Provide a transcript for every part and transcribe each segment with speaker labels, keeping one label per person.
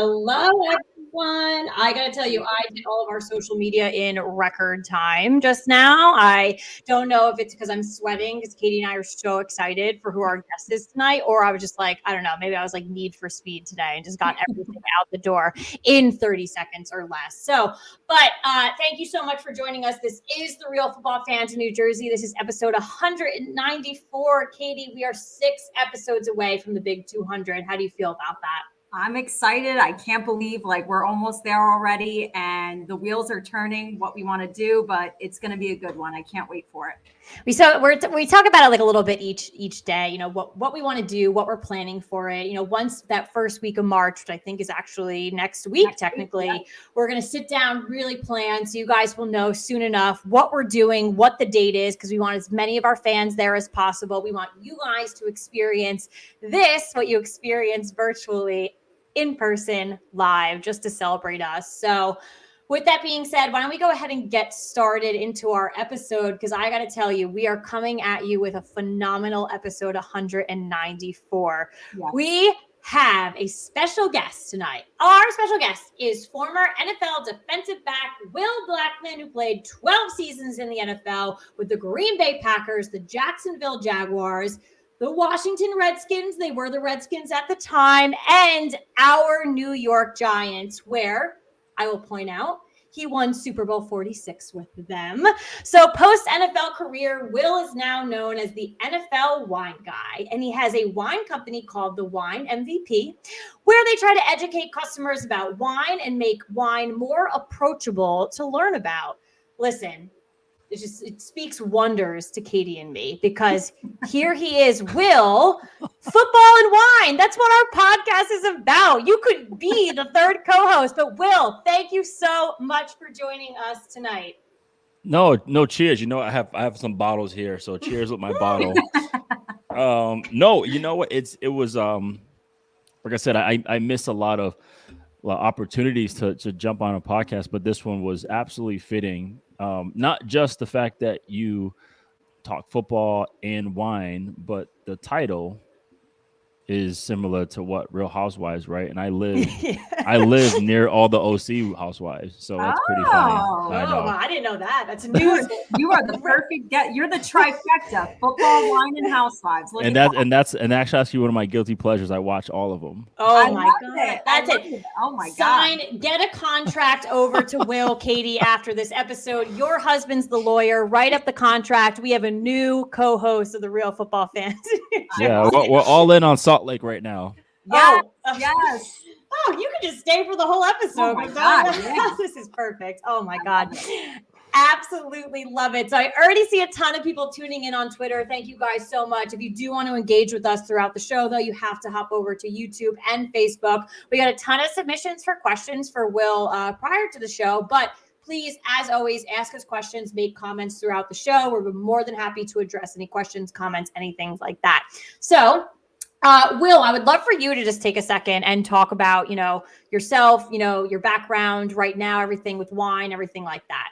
Speaker 1: Hello, everyone. I got to tell you, I did all of our social media in record time just now. I don't know if it's because I'm sweating because Katie and I are so excited for who our guest is tonight, or I was just like, I don't know, maybe I was like need for speed today and just got everything out the door in 30 seconds or less. But thank you so much for joining us. This is The Real Football Fans in New Jersey. This is episode 194. Katie, we are 6 episodes away from the big 200. How do you feel about that?
Speaker 2: I'm excited. I can't believe we're almost there already and the wheels are turning what we want to do, but it's going to be a good one. I can't wait for it.
Speaker 1: We talk about it like a little bit each day, what we want to do, what we're planning for it. Once that first week of March, which I think is actually next week, technically, we're going to sit down, really plan. So you guys will know soon enough what we're doing, what the date is, because we want as many of our fans there as possible. We want you guys to experience what you experience virtually, in person, live, just to celebrate us. So with that being said, why don't we go ahead and get started into our episode? Because I got to tell you, we are coming at you with a phenomenal episode 194. Yeah. We have a special guest tonight. Our special guest is former NFL defensive back Will Blackmon, who played 12 seasons in the NFL with the Green Bay Packers, the Jacksonville Jaguars, the Washington Redskins, they were the Redskins at the time, and our New York Giants, where I will point out he won Super Bowl 46 with them. So post-NFL career, Will is now known as the NFL wine guy, and he has a wine company called the Wine MVP, where they try to educate customers about wine and make wine more approachable to learn about. Listen, it speaks wonders to Katie and me, because here he is, Will, football and wine. That's what our podcast is about. You could be the third co-host, but Will, thank you so much for joining us tonight.
Speaker 3: No, cheers. I have some bottles here, so cheers with my bottle. No, you know what? It was like I said, I miss a lot of opportunities to jump on a podcast, but this one was absolutely fitting. Not just the fact that you talk football and wine, but the title is similar to what Real Housewives, right? And I live near all the OC housewives, so that's pretty funny.
Speaker 1: I didn't know that. That's news.
Speaker 2: You are the perfect guest. You're the trifecta: football, wine, and housewives.
Speaker 3: And that's actually one of my guilty pleasures. I watch all of them.
Speaker 1: Oh my god, that's it.
Speaker 2: Oh my god.
Speaker 1: Get a contract over to Will, Katie, after this episode. Your husband's the lawyer. Write up the contract. We have a new co-host of the Real Football Fans.
Speaker 3: Yeah, we're all in on Salt Lake right now.
Speaker 2: Yes. Yes.
Speaker 1: Oh, you could just stay for the whole episode.
Speaker 2: Oh my god, yeah.
Speaker 1: This is perfect. Oh my god. Absolutely love it. So I already see a ton of people tuning in on Twitter. Thank you guys so much. If you do want to engage with us throughout the show, though, you have to hop over to YouTube and Facebook. We got a ton of submissions for questions for Will prior to the show, but please, as always, ask us questions, make comments throughout the show. We're more than happy to address any questions, comments, anything like that. So Will, I would love for you to just take a second and talk about, yourself, your background right now, everything with wine, everything like that.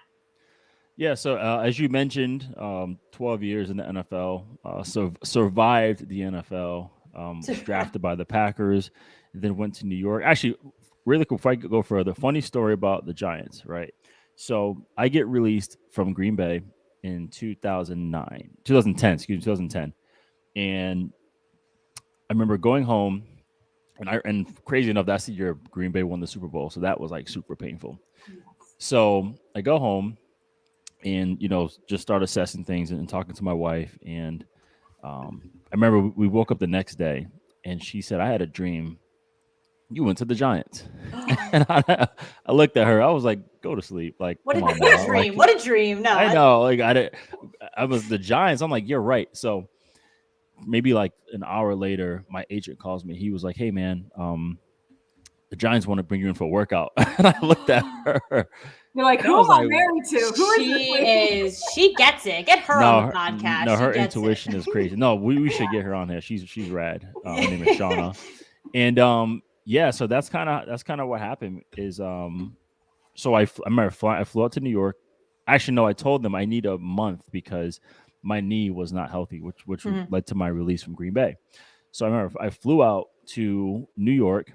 Speaker 3: Yeah. So as you mentioned, 12 years in the NFL, survived the NFL, was drafted by the Packers, then went to New York. Actually, really quick, before I go further, funny story about the Giants, right? So I get released from Green Bay in 2010. And I remember going home, and crazy enough, that's the year Green Bay won the Super Bowl. So that was like super painful. So I go home and, just start assessing things and talking to my wife. And I remember we woke up the next day and she said, I had a dream. You went to the Giants. And I looked at her. I was like, go to sleep. Like,
Speaker 1: what a dream. What a dream. No,
Speaker 3: I know. Like I was the Giants. I'm like, you're right. So maybe like an hour later, my agent calls me. He was like, hey man, the Giants want to bring you in for a workout. And I looked at her.
Speaker 2: You're like, who am I married to?
Speaker 1: She gets it. Get her on the podcast.
Speaker 3: No, her intuition is crazy. No, we should get her on here. She's rad. Her name is Shauna. And yeah, so that's kind of what happened is so I remember I flew out to New York. Actually, no, I told them I need a month because my knee was not healthy, which led to my release from Green Bay. So I remember I flew out to New York,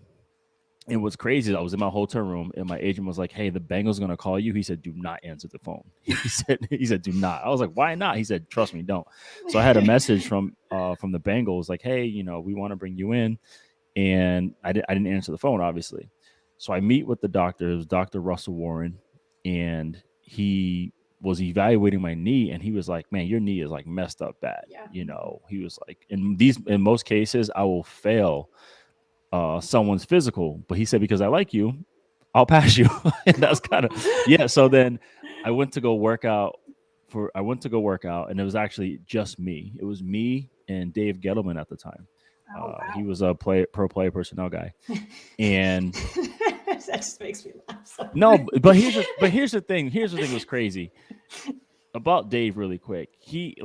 Speaker 3: And what's crazy is I was in my hotel room and my agent was like, "Hey, the Bengals gonna call you." He said, "Do not answer the phone." He said, "Do not." I was like, "Why not?" He said, "Trust me, don't." So I had a message from the Bengals like, "Hey, we want to bring you in," and I didn't answer the phone, obviously. So I meet with the doctor. It was Dr. Russell Warren, and he was evaluating my knee, and he was like, "Man, your knee is like messed up bad."
Speaker 1: Yeah.
Speaker 3: He was like, in most cases, I will fail someone's physical, but he said, because I like you, I'll pass you. And that's kind of, yeah. So then I went to go work out and it was actually just me. It was me and Dave Gettleman at the time.
Speaker 2: Wow.
Speaker 3: He was a pro player personnel guy. And
Speaker 1: that just makes me laugh. So
Speaker 3: no, but here's the thing. Here's the thing that was crazy about Dave really quick. He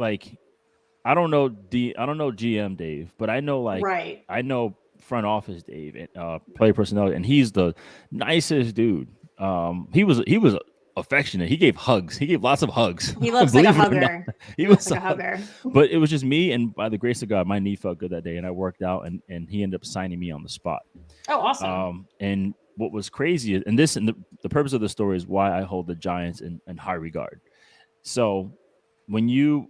Speaker 3: I don't know GM Dave, but I know
Speaker 1: right.
Speaker 3: I know front office Dave and player personnel, and he's the nicest dude. He was affectionate. He gave hugs. He gave lots of hugs.
Speaker 1: He looks like a hugger.
Speaker 3: He
Speaker 1: looks
Speaker 3: was
Speaker 1: like a hugger.
Speaker 3: But it was just me, and by the grace of God, my knee felt good that day, and I worked out, and he ended up signing me on the spot.
Speaker 1: Oh, awesome.
Speaker 3: And what was crazy, and the purpose of the story is why I hold the Giants in high regard. So when you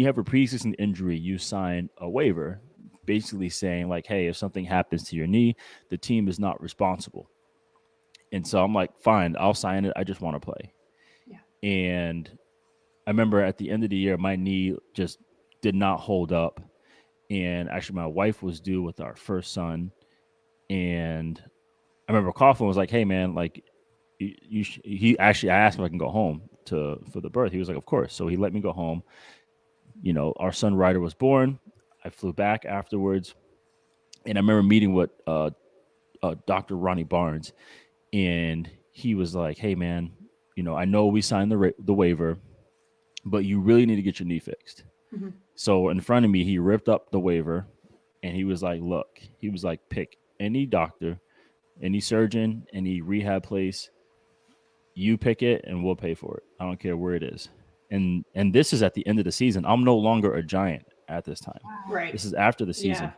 Speaker 3: have a pre-existing injury, you sign a waiver basically saying like, hey, if something happens to your knee, the team is not responsible. And so I'm like, fine, I'll sign it. I just want to play.
Speaker 1: Yeah.
Speaker 3: And I remember at the end of the year, my knee just did not hold up. And actually my wife was due with our first son. And I remember Coughlin was like, hey man, like I asked him if I can go home for the birth. He was like, of course. So he let me go home. Our son Ryder was born. I flew back afterwards, and I remember meeting with Dr. Ronnie Barnes, and he was like, "Hey, man, I know we signed the waiver, but you really need to get your knee fixed."
Speaker 1: Mm-hmm.
Speaker 3: So in front of me, he ripped up the waiver, and he was like, "Look," he was like, "Pick any doctor, any surgeon, any rehab place. You pick it, and we'll pay for it. I don't care where it is." And this is at the end of the season. I'm no longer a Giant at this time.
Speaker 1: Right.
Speaker 3: This is after the season.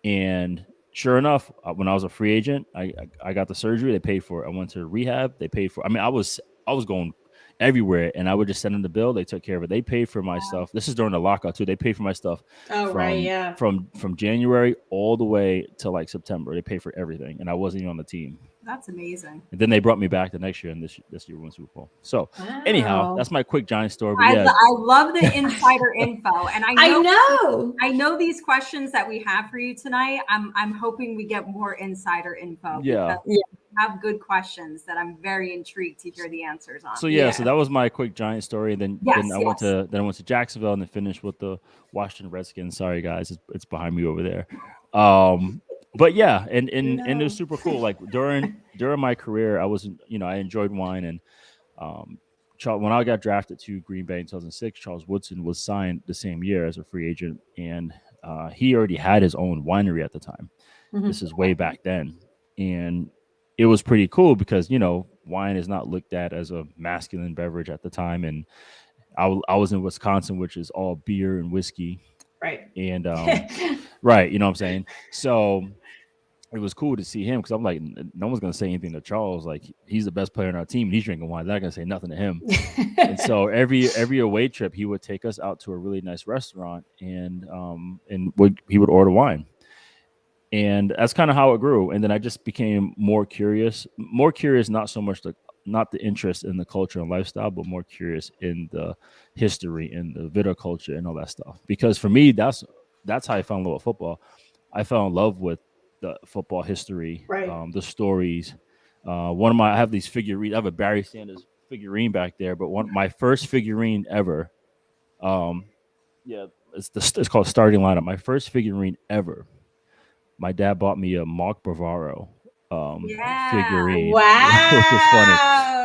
Speaker 3: Yeah. And sure enough, when I was a free agent, I got the surgery. They paid for it. I went to rehab. They paid for it. I mean, I was going everywhere, and I would just send them the bill. They took care of it. They paid for my stuff. This is during the lockout too. They paid for my stuff.
Speaker 1: Oh, right. Yeah.
Speaker 3: From January all the way to like September. They paid for everything, and I wasn't even on the team.
Speaker 2: That's amazing.
Speaker 3: And then they brought me back the next year, and this year we won Super Bowl. So anyhow, that's my quick Giant story. But
Speaker 2: I love the insider info, and I know these questions that we have for you tonight. I'm hoping we get more insider info.
Speaker 3: Yeah.
Speaker 2: You have good questions that I'm very intrigued to hear the answers on.
Speaker 3: So so that was my quick Giant story. And then I went to Jacksonville and then finished with the Washington Redskins. Sorry guys, it's behind me over there. But yeah, and it was super cool. Like during my career, I wasn't, I enjoyed wine, and when I got drafted to Green Bay in 2006, Charles Woodson was signed the same year as a free agent, and he already had his own winery at the time. Mm-hmm. This is way back then, and it was pretty cool because wine is not looked at as a masculine beverage at the time, and I was in Wisconsin, which is all beer and whiskey.
Speaker 1: Right.
Speaker 3: And right, you know what I'm saying? So it was cool to see him because I'm like, no one's gonna say anything to Charles. Like, he's the best player on our team, and he's drinking wine. They're not gonna say nothing to him. And so every away trip, he would take us out to a really nice restaurant, and he would order wine. And that's kind of how it grew. And then I just became more curious, not so much not the interest in the culture and lifestyle, but more curious in the history and the viticulture and all that stuff. Because for me, that's how I fell in love with football. I fell in love with the football history,
Speaker 1: right.
Speaker 3: The stories. I have these figurines. I have a Barry Sanders figurine back there, but my first figurine ever, it's called Starting Lineup. My first figurine ever. My dad bought me a Mark Bavaro figurine.
Speaker 1: Wow.
Speaker 3: Which was funny.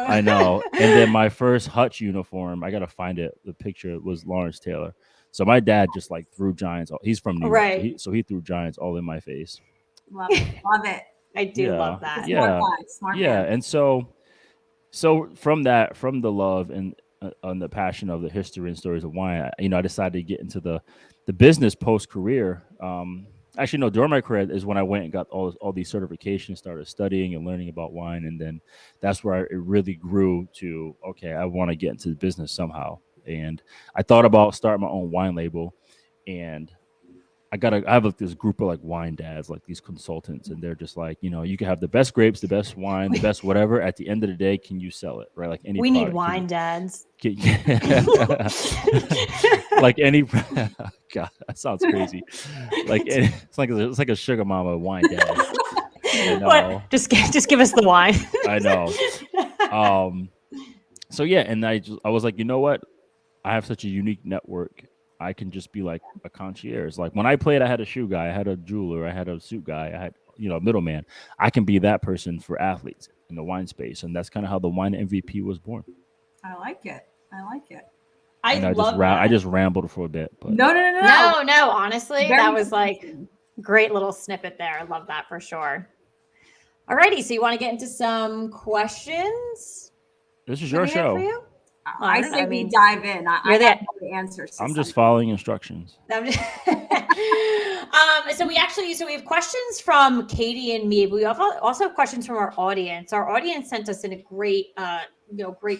Speaker 3: I know. And then my first Hutch uniform, I got to find it. The picture was Lawrence Taylor. So my dad just like threw Giants. He's from New York.
Speaker 1: Right.
Speaker 3: So he threw Giants all in my face.
Speaker 2: Love it. Love it.
Speaker 1: I do love that.
Speaker 3: Yeah.
Speaker 2: Smart
Speaker 3: yeah.
Speaker 2: guy.
Speaker 3: And so from the love and the passion of the history and stories of wine, I decided to get into the business post career. Actually, no, during my career is when I went and got all these certifications, started studying and learning about wine. And then that's where it really grew to, okay, I want to get into the business somehow. And I thought about starting my own wine label. And I have like this group of like wine dads, like these consultants, and they're just like, you can have the best grapes, the best wine, the best whatever. At the end of the day, can you sell it? Right? Like any
Speaker 1: We need
Speaker 3: product,
Speaker 1: wine dads.
Speaker 3: like any God, that sounds crazy. Like it's like a sugar mama wine dad.
Speaker 1: What? Just give us the wine.
Speaker 3: I know. So yeah, and I was like, you know what? I have such a unique network. I can just be like a concierge. Like when I played, I had a shoe guy, I had a jeweler, I had a suit guy, I had a middleman. I can be that person for athletes in the wine space, and that's kind of how the wine MVP was born.
Speaker 2: I like it.
Speaker 1: I
Speaker 3: just rambled for a bit. But.
Speaker 2: No.
Speaker 1: Honestly,
Speaker 2: Very
Speaker 1: that was like great little snippet there. I love that for sure. Alrighty, so you want to get into some questions?
Speaker 3: This is your show.
Speaker 2: I say we dive in. I have the answers.
Speaker 3: I'm just following instructions.
Speaker 1: So we have questions from Katie and me. But we also have questions from our audience. Our audience sent us in a great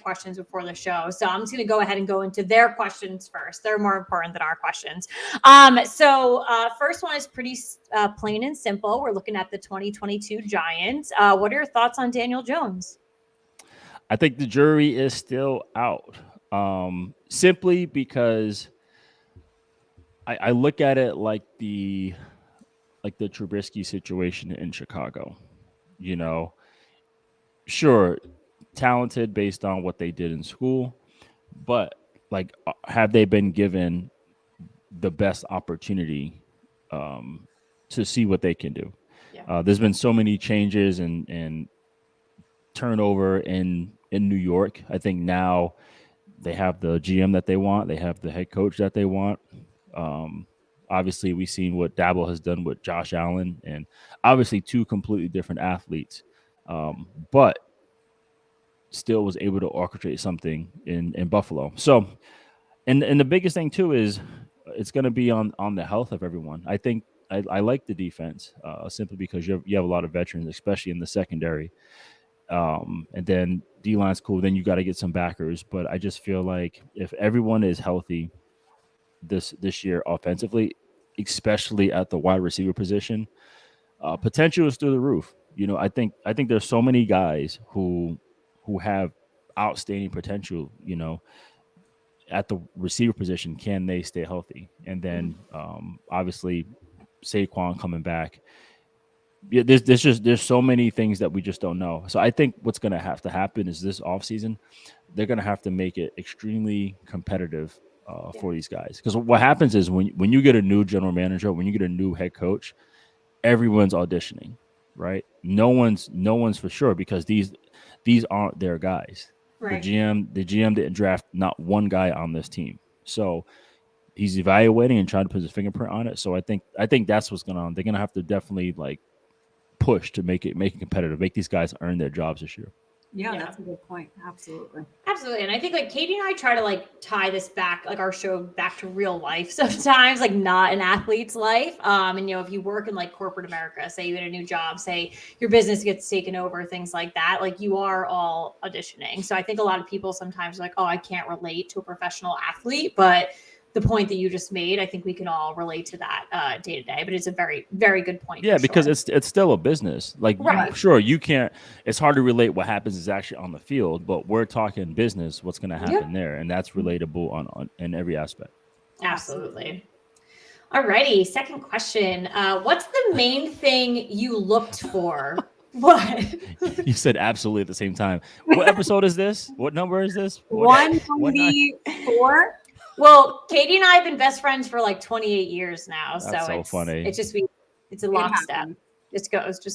Speaker 1: questions before the show. So I'm just going to go ahead and go into their questions first. They're more important than our questions. First one is pretty plain and simple. We're looking at the 2022 Giants. What are your thoughts on Daniel Jones?
Speaker 3: I think the jury is still out, simply because I look at it like the Trubisky situation in Chicago. Sure, talented based on what they did in school, but like, have they been given the best opportunity to see what they can do? Yeah. There's been so many changes and turnover in New York. I think now they have the GM that they want. They have the head coach that they want. Obviously, we've seen what Dabble has done with Josh Allen, and obviously two completely different athletes, but still was able to orchestrate something in Buffalo. So, and the biggest thing too is it's going to be on the health of everyone. I think I like the defense simply because you have a lot of veterans, especially in the secondary. And then D-line's cool. Then you got to get some backers. But I just feel like if everyone is healthy this year offensively, especially at the wide receiver position, potential is through the roof. I think there's so many guys who have outstanding potential. At the receiver position, can they stay healthy? And then obviously Saquon coming back. Yeah, there's so many things that we just don't know. So I think what's going to have to happen is this offseason, they're going to have to make it extremely competitive for these guys. Because what happens is when you get a new general manager, when you get a new head coach, everyone's auditioning, right? No one's for sure because these aren't their guys. Right. The GM didn't draft not one guy on this team, so he's evaluating and trying to put his fingerprint on it. So I think that's what's going on. They're going to have to definitely push to make it competitive, make these guys earn their jobs this year.
Speaker 2: Yeah, that's a good point. Absolutely.
Speaker 1: And I think Katie and I try to tie this back, our show back to real life sometimes, not an athlete's life. And if you work in corporate America, say you get a new job, say your business gets taken over, things like that, you are all auditioning. So I think a lot of people sometimes are oh, I can't relate to a professional athlete, but the point that you just made, I think we can all relate to that day to day, but it's a very, very good point.
Speaker 3: Yeah, because it's still a business.
Speaker 1: Right.
Speaker 3: Sure, you can't. It's hard to relate what happens is actually on the field, but we're talking business. What's going to happen there, and that's relatable on in every aspect.
Speaker 1: Absolutely. Alrighty, second question. What's the main thing you looked for? What?
Speaker 3: You said absolutely at the same time. What episode is this? What number is this?
Speaker 2: 194.
Speaker 1: Well, Katie and I have been best friends for 28 years now.
Speaker 3: That's so funny.
Speaker 1: It's just it's a lockstep. Just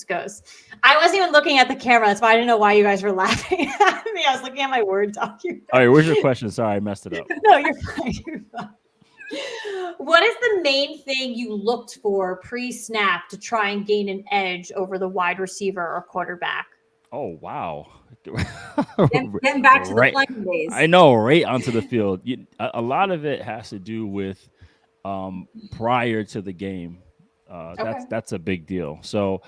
Speaker 1: goes. I wasn't even looking at the camera. That's why I didn't know why you guys were laughing at me. I was looking at my Word document.
Speaker 3: All right, where's your question? Sorry, I messed it up.
Speaker 1: No, you're fine. What is the main thing you looked for pre-snap to try and gain an edge over the wide receiver or quarterback?
Speaker 3: Oh, wow.
Speaker 2: Getting back to the playing days.
Speaker 3: I know, right onto the field. A lot of it has to do with prior to the game. That's a big deal. So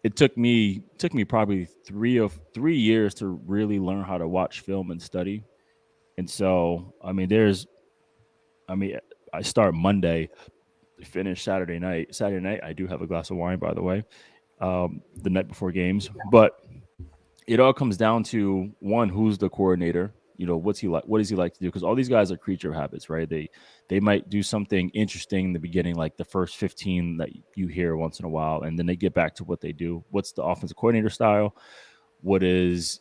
Speaker 3: it took me probably 3 years to really learn how to watch film and study. And so I mean, I start Monday, finish Saturday night. Saturday night, I do have a glass of wine, by the way, the night before games. But it all comes down to one, who's the coordinator? You know, what's he like? What does he like to do? Because all these guys are creature of habits, right? They might do something interesting in the beginning, like the first 15 that you hear once in a while, and then they get back to what they do. What's the offensive coordinator style? What is,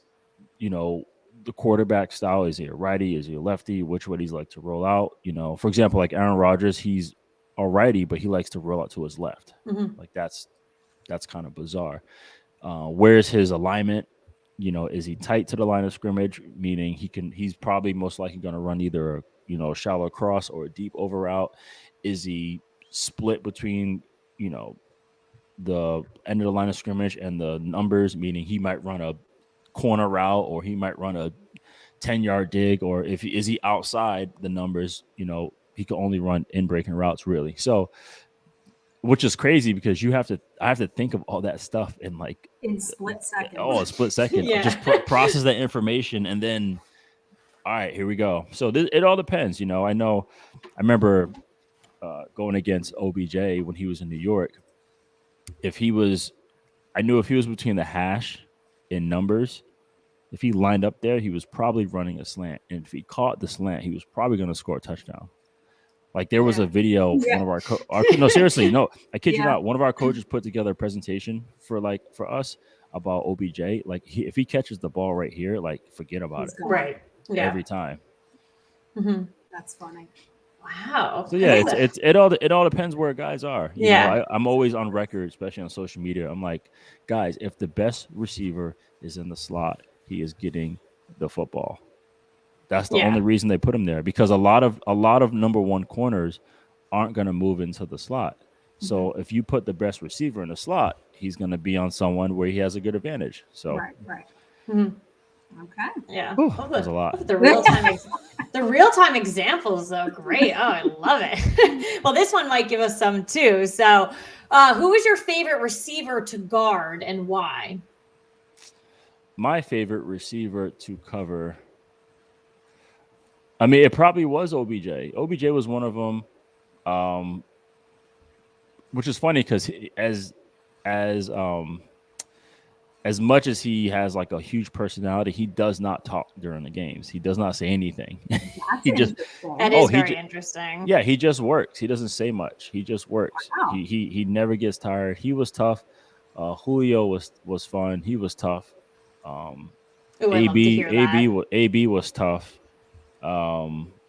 Speaker 3: you know, the quarterback style? Is he a righty? Is he a lefty? Which way he's like to roll out? You know, for example, like Aaron Rodgers, he's a righty, but he likes to roll out to his left. Like that's kind of bizarre. Where's his alignment? You know, is he tight to the line of scrimmage? Meaning he's probably most likely going to run either a, you know, shallow cross or a deep over route. Is he split between, you know, the end of the line of scrimmage and the numbers? Meaning he might run a corner route or he might run a 10-yard dig, or is he outside the numbers? You know, he can only run in breaking routes really. So, which is crazy because I have to think of all that stuff in
Speaker 2: split seconds.
Speaker 3: Oh, a split second.
Speaker 1: Yeah.
Speaker 3: Just process that information and then, all right, here we go. So it all depends. You know, I remember going against OBJ when he was in New York. I knew if he was between the hash and numbers, if he lined up there, he was probably running a slant. And if he caught the slant, he was probably going to score a touchdown. Like there was a video, one of our no, seriously, no, I kid you not. One of our coaches put together a presentation for us about OBJ. Like if he catches the ball right here, like forget about it.
Speaker 1: Right. Yeah.
Speaker 3: Every time.
Speaker 2: That's funny.
Speaker 1: Wow.
Speaker 3: So yeah, it all depends where guys are. You
Speaker 1: Yeah.
Speaker 3: know, I'm always on record, especially on social media. I'm like, guys, if the best receiver is in the slot, he is getting the football. That's the only reason they put him there, because a lot of number one corners aren't going to move into the slot. So if you put the best receiver in the slot, he's going to be on someone where he has a good advantage. So
Speaker 2: right. Okay.
Speaker 1: Yeah.
Speaker 3: That's a lot.
Speaker 1: The real time examples though, great. Oh, I love it. Well, this one might give us some too. So, who is your favorite receiver to guard and why?
Speaker 3: My favorite receiver to cover, I mean, it probably was OBJ. OBJ was one of them, which is funny because as much as he has like a huge personality, he does not talk during the games. He does not say anything. He just
Speaker 1: that is very interesting.
Speaker 3: Yeah, he just works. He doesn't say much. He just works.
Speaker 2: Wow.
Speaker 3: He never gets tired. He was tough. Julio was fun. He was tough. AB was tough.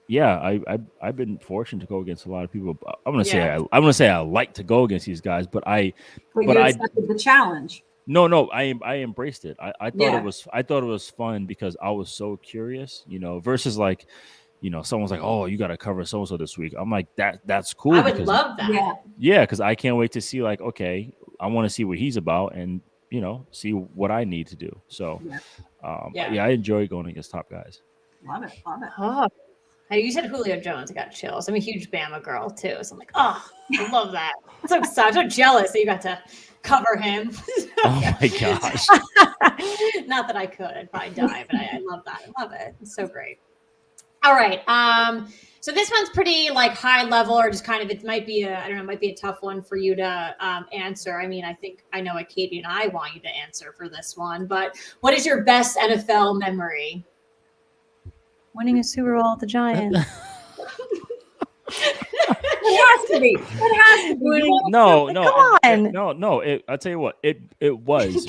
Speaker 3: Yeah, I've been fortunate to go against a lot of people. I'm gonna say I like to go against these guys, but I
Speaker 2: accepted the challenge.
Speaker 3: No, I embraced it. I thought it was fun because I was so curious, you know, versus like, you know, someone's like, oh, you got to cover so and so this week. I'm like, that's cool.
Speaker 1: I would love that.
Speaker 3: Yeah, because I can't wait to see like, okay, I want to see what he's about and, you know, see what I need to do. So, I enjoy going against top guys.
Speaker 2: Love it.
Speaker 1: Oh, you said Julio Jones. I got chills. I'm a huge Bama girl too, so I'm like, oh, I love that. I'm so jealous that you got to cover him.
Speaker 3: Oh my gosh!
Speaker 1: Not that I could. I'd probably die, but I love that. I love it. It's so great. All right. So this one's pretty like high level, or just kind of it might be a tough one for you to answer. I mean, I know what Katie and I want you to answer for this one, but what is your best NFL memory? Winning a Super Bowl with the Giants.
Speaker 2: It has to be.
Speaker 3: No.
Speaker 1: Come on.
Speaker 3: No. I'll tell you what. It was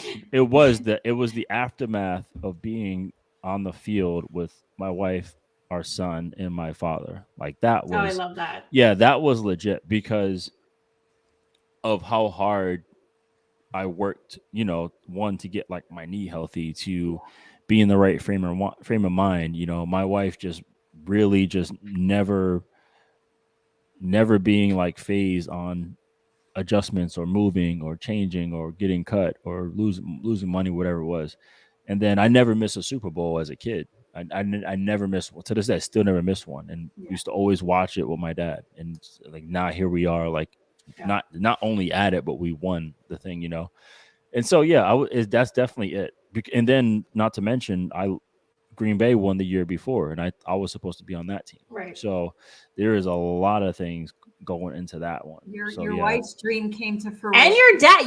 Speaker 3: the aftermath of being on the field with my wife, our son, and my father. Like that was.
Speaker 1: Oh, I love that.
Speaker 3: Yeah, that was legit because of how hard I worked. You know, one, to get like my knee healthy, to be in the right frame of mind. You know, my wife just really just never being like phased on adjustments or moving or changing or getting cut or losing money, whatever it was. And then I never missed a Super Bowl as a kid. I never missed one. To this day, I still never missed one. And used to always watch it with my dad. And like now here we are, like not only at it, but we won the thing, And so yeah, that's definitely it. And then not to mention, Green Bay won the year before, and I was supposed to be on that team.
Speaker 1: Right.
Speaker 3: So there is a lot of things going into that one.
Speaker 2: Your wife's dream came to fruition.
Speaker 1: And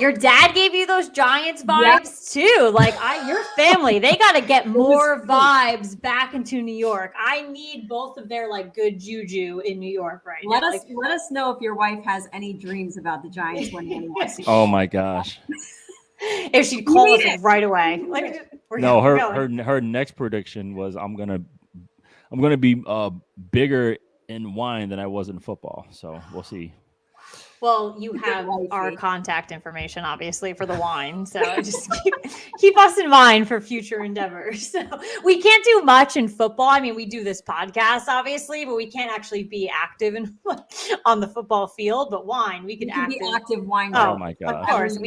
Speaker 1: your dad gave you those Giants vibes too. Like your family, they got to get more vibes back into New York. I need both of their like good juju in New York now.
Speaker 2: Let us know if your wife has any dreams about the Giants winning.
Speaker 3: Oh my gosh.
Speaker 1: If she'd call us right away.
Speaker 3: No, her next prediction was I'm gonna be bigger in wine than I was in football. So we'll see.
Speaker 1: Well, you have our contact information, obviously, for the wine. So just keep us in mind for future endeavors. So we can't do much in football. I mean, we do this podcast, obviously, but we can't actually be active on the football field. But wine, we can
Speaker 2: be active wine.
Speaker 3: Oh my gosh!
Speaker 1: Of course,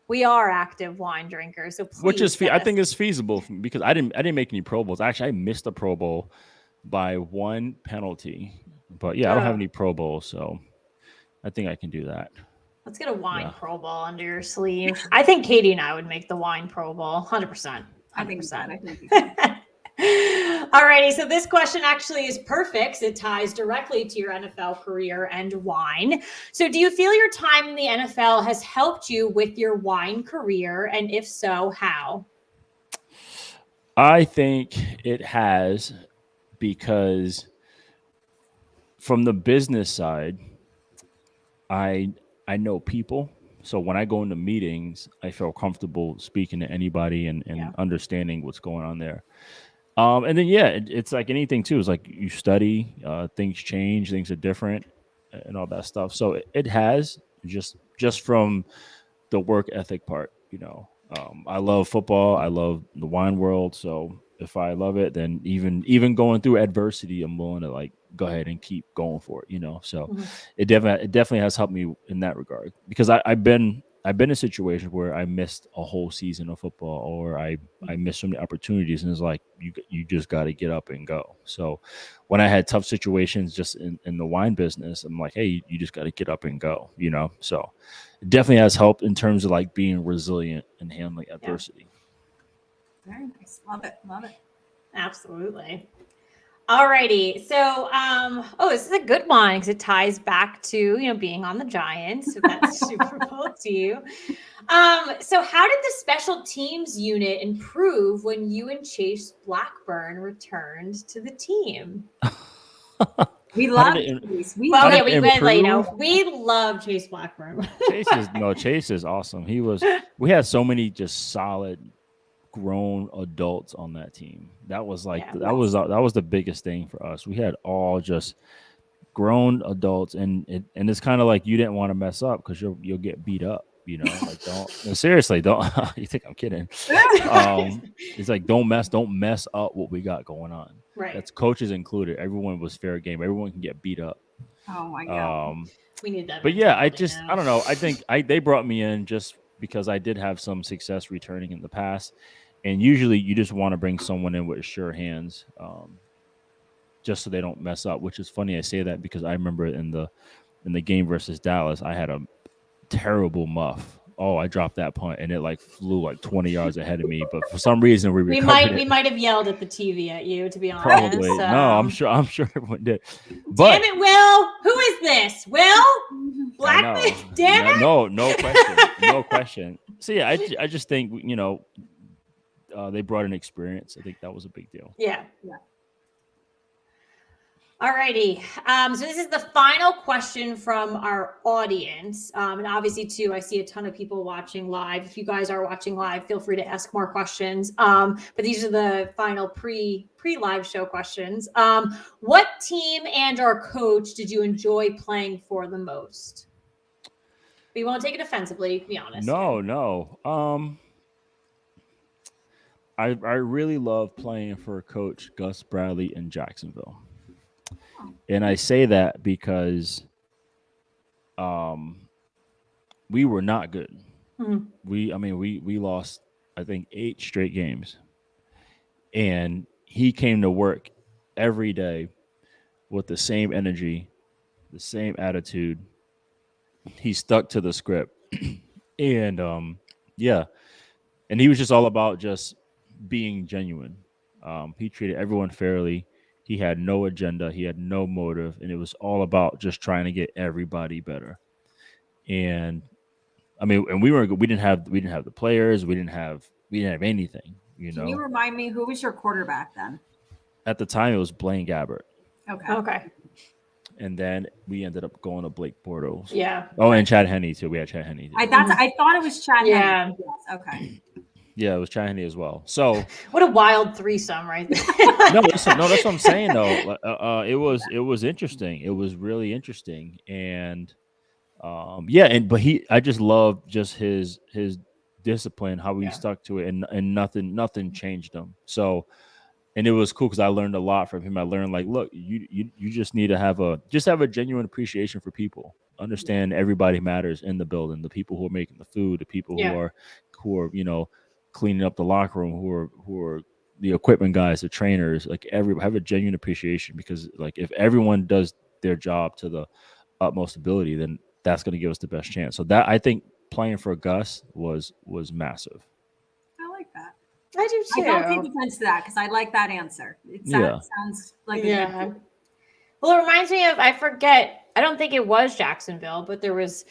Speaker 1: we are active wine drinkers. So please,
Speaker 3: which is I think it's feasible because I didn't make any Pro Bowls. Actually, I missed a Pro Bowl by one penalty. But yeah, I don't have any Pro Bowls, so I think I can do that.
Speaker 1: Let's get a wine Pro Bowl under your sleeve. I think Katie and I would make the wine Pro Bowl, 100%.
Speaker 2: I think so.
Speaker 1: Alrighty, so this question actually is perfect. It ties directly to your NFL career and wine. So do you feel your time in the NFL has helped you with your wine career? And if so, how?
Speaker 3: I think it has, because from the business side, I know people. So when I go into meetings, I feel comfortable speaking to anybody and understanding what's going on there. And then, it's like anything too. It's like you study, things change, things are different and all that stuff. So it has just from the work ethic part, I love football. I love the wine world. So if I love it, then even going through adversity, I'm willing to like go ahead and keep going for it, So it definitely has helped me in that regard, because I've been in situations where I missed a whole season of football, or I missed so many opportunities, and it's like you just got to get up and go. So when I had tough situations just in the wine business, I'm like, hey, you just got to get up and go, So it definitely has helped in terms of like being resilient and handling adversity.
Speaker 2: Very nice. Love it.
Speaker 1: Absolutely. Alrighty. So, this is a good one because it ties back to, being on the Giants. So that's super cool to you. So how did the special teams unit improve when you and Chase Blackburn returned to the team?
Speaker 2: We love Chase. We
Speaker 1: love Chase Blackburn.
Speaker 3: Chase is awesome. We had so many just solid grown adults on that team. That was that was the biggest thing for us. We had all just grown adults, and it's kind of like you didn't want to mess up because you'll get beat up. Like don't you think I'm kidding? It's like don't mess up what we got going on.
Speaker 1: Right.
Speaker 3: That's coaches included. Everyone was fair game. Everyone can get beat up.
Speaker 2: Oh my god.
Speaker 1: We need that.
Speaker 3: But yeah, I don't know. I think they brought me in just because I did have some success returning in the past. And usually you just want to bring someone in with sure hands, just so they don't mess up, which is funny. I say that because I remember in the game versus Dallas, I had a terrible muff. Oh, I dropped that punt and it like flew like 20 yards ahead of me. But for some reason we
Speaker 1: might have yelled at the TV at you, to be honest.
Speaker 3: Probably. So. No, I'm sure everyone did. But,
Speaker 1: damn it, Will. Who is this? Will? Blackmon? Damn it.
Speaker 3: No question. No question. So yeah, I just think, they brought an experience. I think that was a big deal.
Speaker 1: Yeah. All righty. So this is the final question from our audience. And obviously, too, I see a ton of people watching live. If you guys are watching live, feel free to ask more questions. But these are the final pre-live show questions. What team and or coach did you enjoy playing for the most? We won't take it offensively, to be honest.
Speaker 3: No. I really love playing for Coach Gus Bradley in Jacksonville. And I say that because we were not good.
Speaker 1: Mm-hmm.
Speaker 3: We lost, I think, 8 straight games. And he came to work every day with the same energy, the same attitude, he stuck to the script, and yeah, and he was just all about just being genuine. He treated everyone fairly. He had no agenda. He had no motive, and it was all about just trying to get everybody better. And I mean, and we didn't have the players. We didn't have anything.
Speaker 2: Can you remind me who was your quarterback then?
Speaker 3: At the time, it was Blaine Gabbert,
Speaker 1: Okay.
Speaker 3: and then we ended up going to Blake Bortles.
Speaker 1: Yeah.
Speaker 3: Oh, and Chad Henne too. We had Chad Henne.
Speaker 2: I thought it was Chad.
Speaker 1: Yeah.
Speaker 2: Henne. Yes, okay.
Speaker 3: Yeah, it was Chad Henne as well. So
Speaker 1: What a wild threesome, right there.
Speaker 3: that's what I'm saying though. It was interesting. It was really interesting, and but I just loved just his discipline, how he stuck to it, and nothing changed him. So, and it was cool because I learned a lot from him. I learned like, look, you just need to have a genuine appreciation for people. Understand everybody matters in the building. The people who are making the food, the people who are cleaning up the locker room, who are the equipment guys, the trainers, like have a genuine appreciation, because like if everyone does their job to the utmost ability, then that's going to give us the best chance. So that, I think, playing for Gus was massive.
Speaker 2: I like that.
Speaker 1: I do too.
Speaker 2: I don't take offense to that because I like that answer. It sounds like a good.
Speaker 1: Well, it reminds me of, I don't think it was Jacksonville, but there was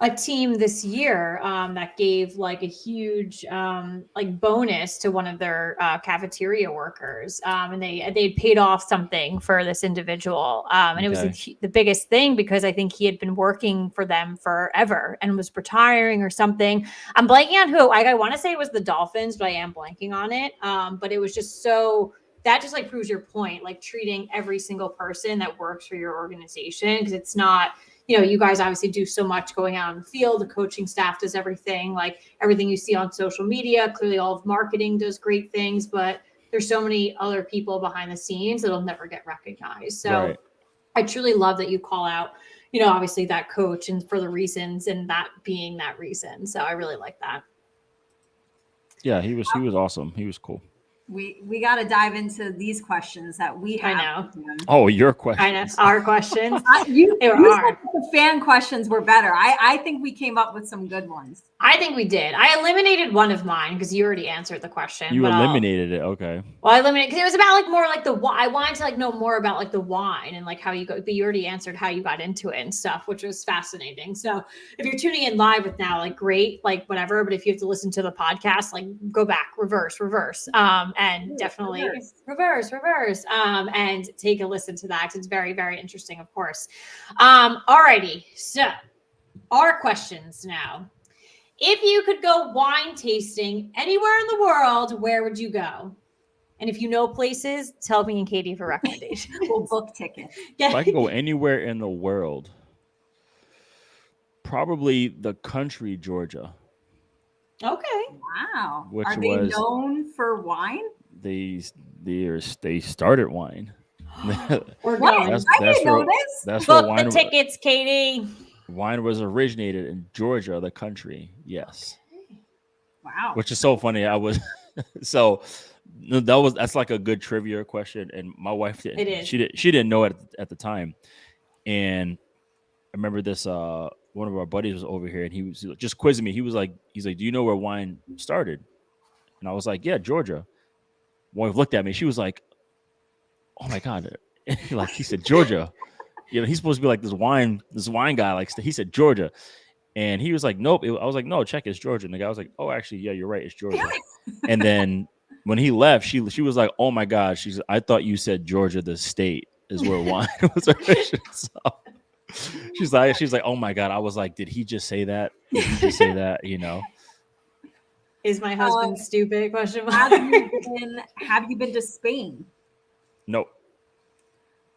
Speaker 1: a team this year that gave like a huge like bonus to one of their cafeteria workers, and they paid off something for this individual, and it was the biggest thing because I think he had been working for them forever and was retiring or something. I'm blanking on who. I want to say it was the Dolphins, but I am blanking on it. But it was just so. That just like proves your point, like treating every single person that works for your organization, because it's not. You guys obviously do so much going out on the field. The coaching staff does everything, like everything you see on social media. Clearly, all of marketing does great things, but there's so many other people behind the scenes that'll never get recognized. So I truly love that you call out, obviously that coach and for the reasons, and that being that reason. So I really like that.
Speaker 3: Yeah, he was awesome. He was cool.
Speaker 2: We got to dive into these questions that we have.
Speaker 1: I know.
Speaker 3: Oh, your questions.
Speaker 1: I know. Our questions.
Speaker 2: You said the fan questions were better. I think we came up with some good ones.
Speaker 1: I think we did. I eliminated one of mine because you already answered the question.
Speaker 3: You eliminated it. Okay.
Speaker 1: Well, I eliminated because it was about like more like I wanted to like know more about like the wine and like how you go, but you already answered how you got into it and stuff, which was fascinating. So if you're tuning in live with now, like great, like whatever, but if you have to listen to the podcast, like go back, reverse, and definitely reverse, and take a listen to that. It's very, very interesting, of course. Alrighty. So our questions now. If you could go wine tasting anywhere in the world, where would you go? And if you know places, tell me and Katie for recommendations.
Speaker 2: We'll book tickets.
Speaker 3: If I could go anywhere in the world, probably the country Georgia.
Speaker 1: Okay.
Speaker 2: Wow. Are they known for wine?
Speaker 3: They started wine.
Speaker 1: We're going.
Speaker 2: I didn't know this.
Speaker 3: That's
Speaker 1: book
Speaker 3: where wine.
Speaker 1: The tickets, Katie.
Speaker 3: Wine was originated in Georgia, the country. Yes.
Speaker 2: Wow.
Speaker 3: Which is so funny. That's like a good trivia question, and my wife didn't.
Speaker 1: It is.
Speaker 3: She didn't know it at the time, and I remember this. One of our buddies was over here, and he was just quizzing me. He's like, "Do you know where wine started?" And I was like, "Yeah, Georgia." My wife looked at me. She was like, "Oh my god!" Like he said, "Georgia." He's supposed to be like this wine guy. Like he said, Georgia, and he was like, "Nope." I was like, "No, check, it's Georgia." And the guy was like, "Oh, actually, yeah, you're right, it's Georgia." And then when he left, she was like, "Oh my god," I thought you said Georgia, the state, is where wine was originated. So she's like, "Oh my god." I was like, "Did he just say that? Did he just say that?"
Speaker 1: Is my husband stupid? Question mark.
Speaker 2: Have you been to Spain?
Speaker 3: Nope.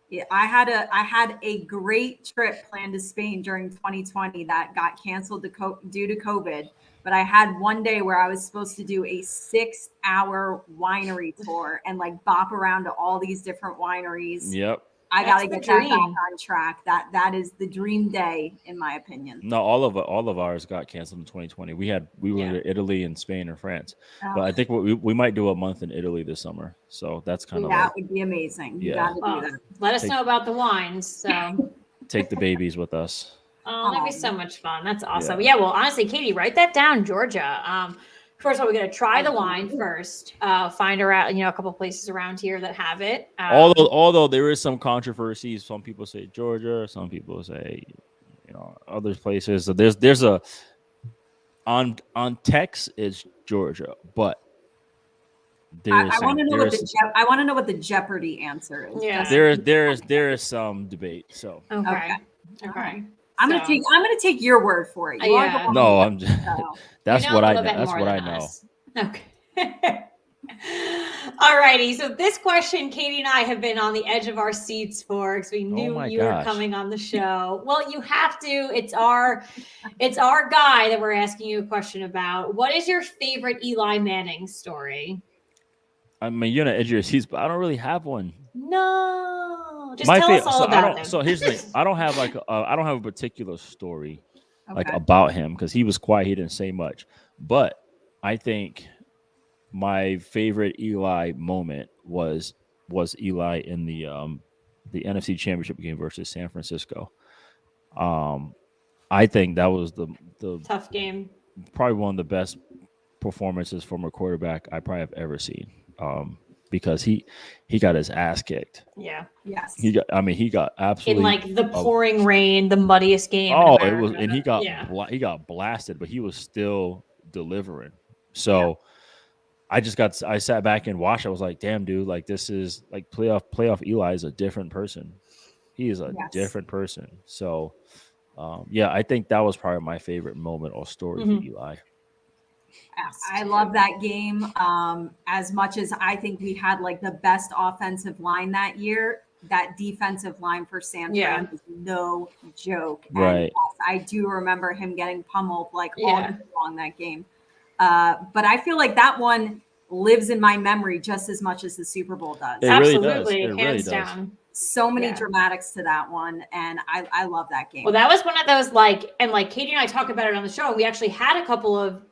Speaker 2: Yeah, I had a great trip planned to Spain during 2020 that got canceled due to COVID. But I had one day where I was supposed to do a 6-hour winery tour and like bop around to all these different wineries.
Speaker 3: Yep.
Speaker 2: I got to get that back on track. That is the dream day, in my opinion.
Speaker 3: No, all of ours got canceled in 2020. We were to Italy and Spain and France, but I think we might do a month in Italy this summer. So that's kind of
Speaker 2: that would be amazing. You got to do that.
Speaker 1: Let us know about the wines. So
Speaker 3: take the babies with us.
Speaker 1: Oh, that'd be so much fun. That's awesome. Yeah. Well, honestly, Katie, write that down, Georgia. First of all, we're gonna try the line first. Find around, a couple places around here that have it.
Speaker 3: Although there is some controversy, some people say Georgia, some people say, other places. So there's a on text is Georgia, but
Speaker 2: I want to know what the Jeopardy answer is.
Speaker 1: Yeah.
Speaker 3: There is some debate. So
Speaker 1: okay.
Speaker 2: I'm gonna take your word for it.
Speaker 3: That's what I know.
Speaker 1: Okay. All righty. So this question, Katie and I have been on the edge of our seats for because we knew you were coming on the show. Well, you have to. It's our guy that we're asking you a question about. What is your favorite Eli Manning story?
Speaker 3: I mean, you're on the edge of your seats, but I don't really have one.
Speaker 1: No, just tell us all about him.
Speaker 3: So here's the thing: I don't have a particular story about him because he was quiet. He didn't say much, but I think my favorite Eli moment was Eli in the NFC Championship game versus San Francisco. I think that was the
Speaker 1: tough game. Probably
Speaker 3: one of the best performances from a quarterback I probably have ever seen. Because he got his ass kicked.
Speaker 1: Yeah. Yes.
Speaker 3: He got absolutely
Speaker 1: in like the pouring rain, the muddiest game.
Speaker 3: Oh, it was, and he got blasted, but he was still delivering. So I sat back and watched. I was like, damn, dude, like this is like playoff Eli is a different person. He is a different person. So I think that was probably my favorite moment or story for Eli.
Speaker 2: I love that game as much as I think we had like the best offensive line that year. That defensive line for San Fran was no joke.
Speaker 3: Right.
Speaker 2: And I do remember him getting pummeled like all along that game. But I feel like that one lives in my memory just as much as the Super Bowl does.
Speaker 3: It
Speaker 1: Absolutely,
Speaker 3: really
Speaker 1: hands
Speaker 3: does.
Speaker 1: down.
Speaker 2: So many dramatics to that one, and I love that game.
Speaker 1: Well, that was one of those Katie and I talk about it on the show. And we actually had a couple of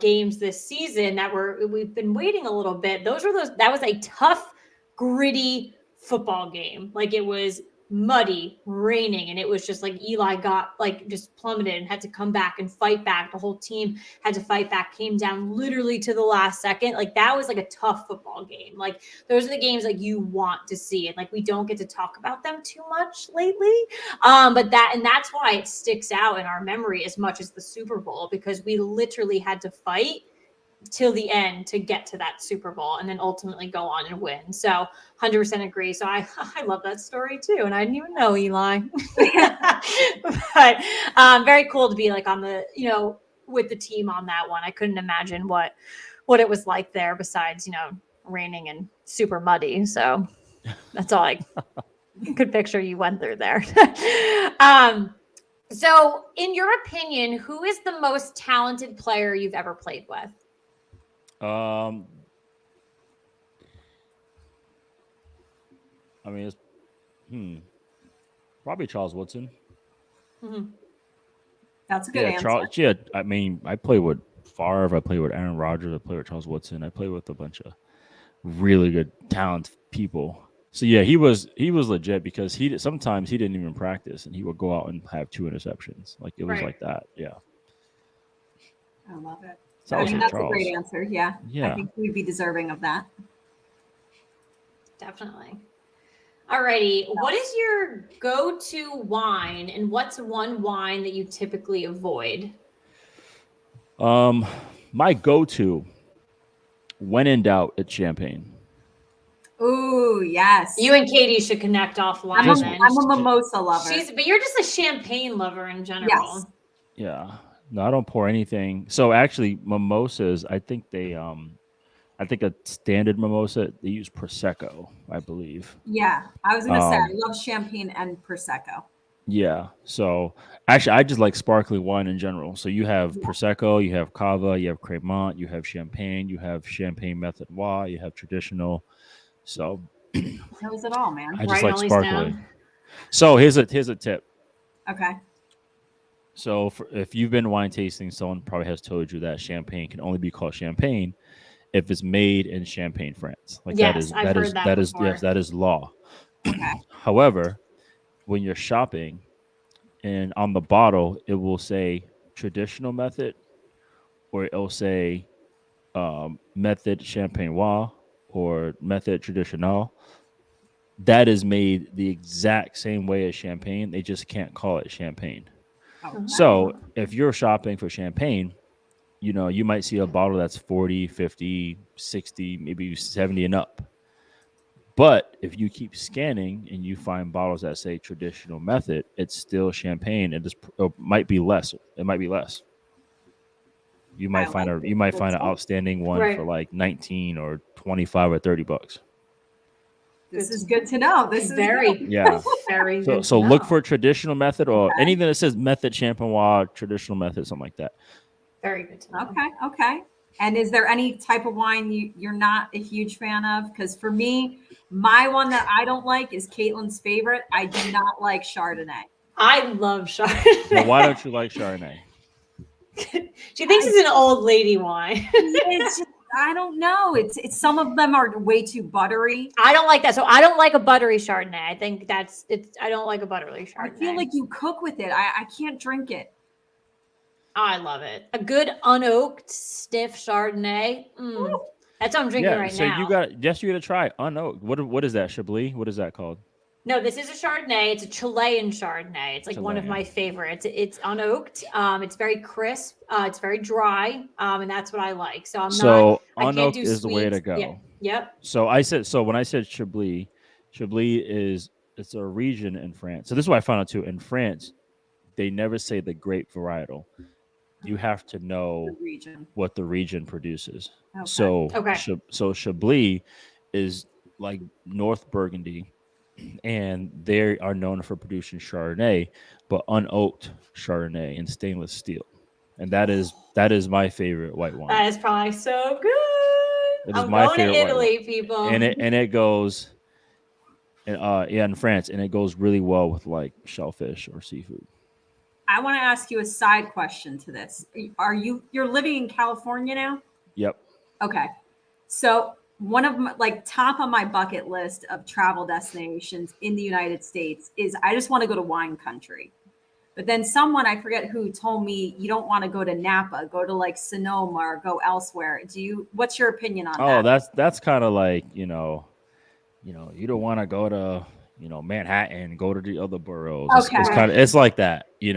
Speaker 1: games this season that we've been waiting a little bit. That was a tough, gritty football game. Like it was muddy, raining, and it was just like Eli got like just plummeted and had to come back and fight back. The whole team had to fight back, came down literally to the last second. Like that was like a tough football game. Like those are the games like you want to see, and like we don't get to talk about them too much lately. But that's why it sticks out in our memory as much as the Super Bowl, because we literally had to fight till the end to get to that Super Bowl and then ultimately go on and win. So 100% agree. So I love that story too. And I didn't even know Eli, but very cool to be like on the, with the team on that one. I couldn't imagine what it was like there besides, raining and super muddy. So that's all I could picture you went through there. So in your opinion, who is the most talented player you've ever played with?
Speaker 3: I mean, it's probably Charles Woodson.
Speaker 2: Mm-hmm. That's a good answer.
Speaker 3: I mean, I played with Favre. I played with Aaron Rodgers. I played with Charles Woodson. I played with a bunch of really good, talented people. So yeah, he was legit because sometimes he didn't even practice and he would go out and have 2 interceptions. Like it was like that. Yeah.
Speaker 2: I love it.
Speaker 3: So
Speaker 2: that's a great answer. Yeah. I think we'd be deserving of that.
Speaker 1: Definitely. All righty. What is your go-to wine, and what's one wine that you typically avoid?
Speaker 3: My go-to, when in doubt, it's champagne.
Speaker 2: Ooh, yes.
Speaker 1: You and Katie should connect offline.
Speaker 2: I'm a mimosa lover.
Speaker 1: But you're just a champagne lover in general.
Speaker 2: Yes.
Speaker 3: Yeah. No, I don't pour anything. So actually, mimosas, I think a standard mimosa, they use Prosecco, I believe.
Speaker 2: Yeah, I was going to say, I love champagne and Prosecco.
Speaker 3: Yeah. So actually, I just like sparkling wine in general. So you have Prosecco, you have Cava, you have Cremant, you have champagne, you have Champagne Method Noir, you have traditional. So
Speaker 2: that was it all, man.
Speaker 3: I just like sparkling. So here's a tip.
Speaker 2: Okay.
Speaker 3: So if you've been wine tasting, someone probably has told you that champagne can only be called champagne if it's made in Champagne, France. Like that is law.
Speaker 2: Okay.
Speaker 3: However, when you're shopping and on the bottle it will say traditional method, or it'll say method champenois or method traditional. That is made the exact same way as champagne. They just can't call it champagne.
Speaker 2: Okay.
Speaker 3: So if you're shopping for champagne, you know, you might see a bottle that's 40, 50, 60, maybe 70 and up. But if you keep scanning and you find bottles that say traditional method, it's still champagne. It might be less. It might be less. You might find an outstanding one for like 19 or 25 or $30.
Speaker 2: This is good to know. This is
Speaker 1: very,
Speaker 3: yeah,
Speaker 1: very good.
Speaker 3: So look for traditional method or anything that says method champenois, traditional method, something like that.
Speaker 1: Very good to know.
Speaker 2: Okay. And is there any type of wine you're not a huge fan of? Because for me, my one that I don't like is Caitlin's favorite. I do not like Chardonnay.
Speaker 1: I love Chardonnay.
Speaker 3: Well, why don't you like Chardonnay?
Speaker 1: She thinks it's an old lady wine.
Speaker 2: It's just, I don't know. It's some of them are way too buttery.
Speaker 1: I don't like that. So I don't like a buttery Chardonnay. I think I don't like a buttery Chardonnay.
Speaker 2: I feel like you cook with it. I can't drink it.
Speaker 1: I love it. A good unoaked, stiff Chardonnay. That's what I'm drinking right now.
Speaker 3: So you got to try unoaked. What is that? Chablis? What is that called?
Speaker 1: No, this is a Chardonnay. It's a Chilean Chardonnay. It's like one of my favorites. It's unoaked. It's very crisp. It's very dry. And that's what I like. So
Speaker 3: unoaked is the way to go.
Speaker 1: Yeah. Yep.
Speaker 3: So when I said Chablis it's a region in France. So this is what I found out too. In France, they never say the grape varietal. You have to know what the region produces. Okay. So Chablis is like North Burgundy, and they are known for producing Chardonnay, but unoaked Chardonnay in stainless steel. And that is my favorite white wine.
Speaker 1: That is probably so good. I'm going to Italy, people.
Speaker 3: And it goes in France, and it goes really well with like shellfish or seafood.
Speaker 2: I want to ask you a side question to this. You're living in California now?
Speaker 3: Yep.
Speaker 2: Okay. So one of my, top on my bucket list of travel destinations in the United States is I just want to go to wine country. But then someone, I forget who, told me you don't want to go to Napa, go to like Sonoma or go elsewhere. What's your opinion on that?
Speaker 3: Oh, that's kind of like, you don't want to go to, Manhattan, go to the other boroughs.
Speaker 2: Okay.
Speaker 3: It's like that,
Speaker 2: Do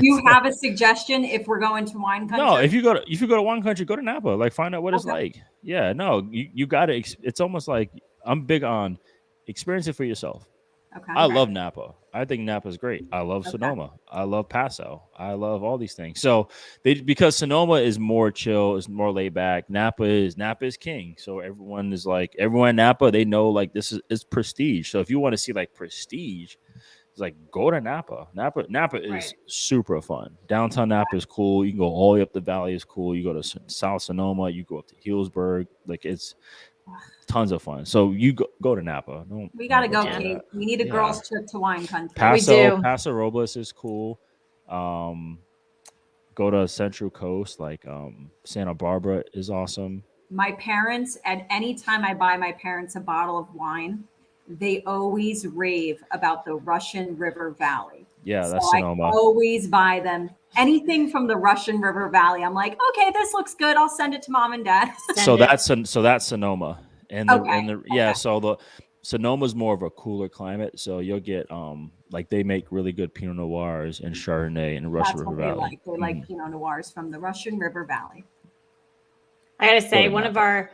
Speaker 2: you have a suggestion if we're going to wine country?
Speaker 3: No, if you go to wine country, go to Napa. Like, find out what it's like. Yeah, no, you got to. It's almost like I'm big on experience it for yourself.
Speaker 2: Okay.
Speaker 3: I love Napa. I think Napa is great. I love Sonoma. I love Paso. I love all these things. So because Sonoma is more chill, is more laid back. Napa is king. So everyone in Napa, they know like this is prestige. So if you want to see like prestige, it's like go to Napa. Napa is super fun. Downtown Napa is cool. You can go all the way up the valley. Is cool. You go to South Sonoma. You go up to Healdsburg. Like it's tons of fun. So you go to Napa.
Speaker 2: We gotta go, Kate. We need a girls' trip to wine country.
Speaker 3: Paso Robles is cool. Go to Central Coast, like Santa Barbara is awesome.
Speaker 2: My parents, at any time I buy my parents a bottle of wine, they always rave about the Russian River Valley.
Speaker 3: Yeah, so that's Sonoma.
Speaker 2: I always buy them anything from the Russian River Valley. I'm like, okay, this looks good. I'll send it to mom and dad.
Speaker 3: So that's Sonoma. So the Sonoma's more of a cooler climate, so you'll get like they make really good Pinot Noirs and Chardonnay in the Russian River Valley.
Speaker 2: They like Pinot Noirs from the Russian River Valley.
Speaker 1: I gotta say, one of our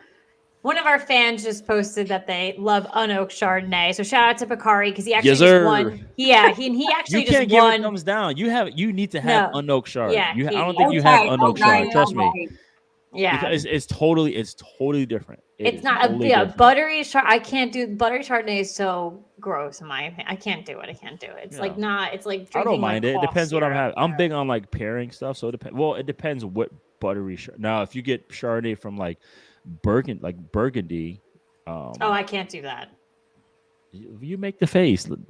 Speaker 1: fans just posted that they love unoaked Chardonnay. So shout out to Bakari because he actually just won. Yeah, he actually
Speaker 3: you can't
Speaker 1: just won.
Speaker 3: Give it thumbs down. You need to have unoaked Chard.
Speaker 1: Yeah,
Speaker 3: I don't think you have unoaked Chard. Trust me.
Speaker 1: Yeah,
Speaker 3: because it's totally different.
Speaker 1: It's not a buttery Chard. I can't do buttery Chardonnay. Is so gross in my opinion. I can't do it. It's like not. It's like drinking,
Speaker 3: I don't mind it. It depends what I'm having. I'm big on like pairing stuff. So it depends what buttery. Now, if you get Chardonnay from like Burgundy.
Speaker 1: I can't do that.
Speaker 3: You make the face. Don't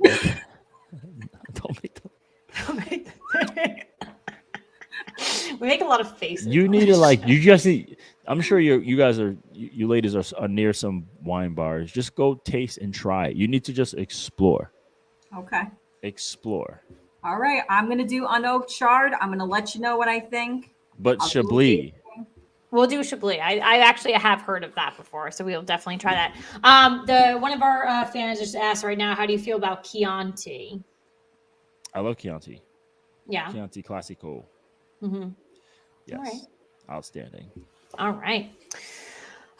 Speaker 3: make the face.
Speaker 1: We make a lot of faces.
Speaker 3: You need to you just need. I'm sure you guys are. You ladies are near some wine bars. Just go taste and try it. You need to just explore.
Speaker 2: Okay.
Speaker 3: Explore.
Speaker 2: All right, I'm gonna do unoaked chard. I'm gonna let you know what I think.
Speaker 3: But
Speaker 2: I'll do
Speaker 3: Chablis.
Speaker 1: We'll do Chablis. I actually have heard of that before, so we'll definitely try that. One of our fans just asked right now, how do you feel about Chianti?
Speaker 3: I love Chianti.
Speaker 1: Yeah.
Speaker 3: Chianti Classico.
Speaker 1: Mm-hmm.
Speaker 3: Yes.
Speaker 1: All right.
Speaker 3: Outstanding.
Speaker 1: All right.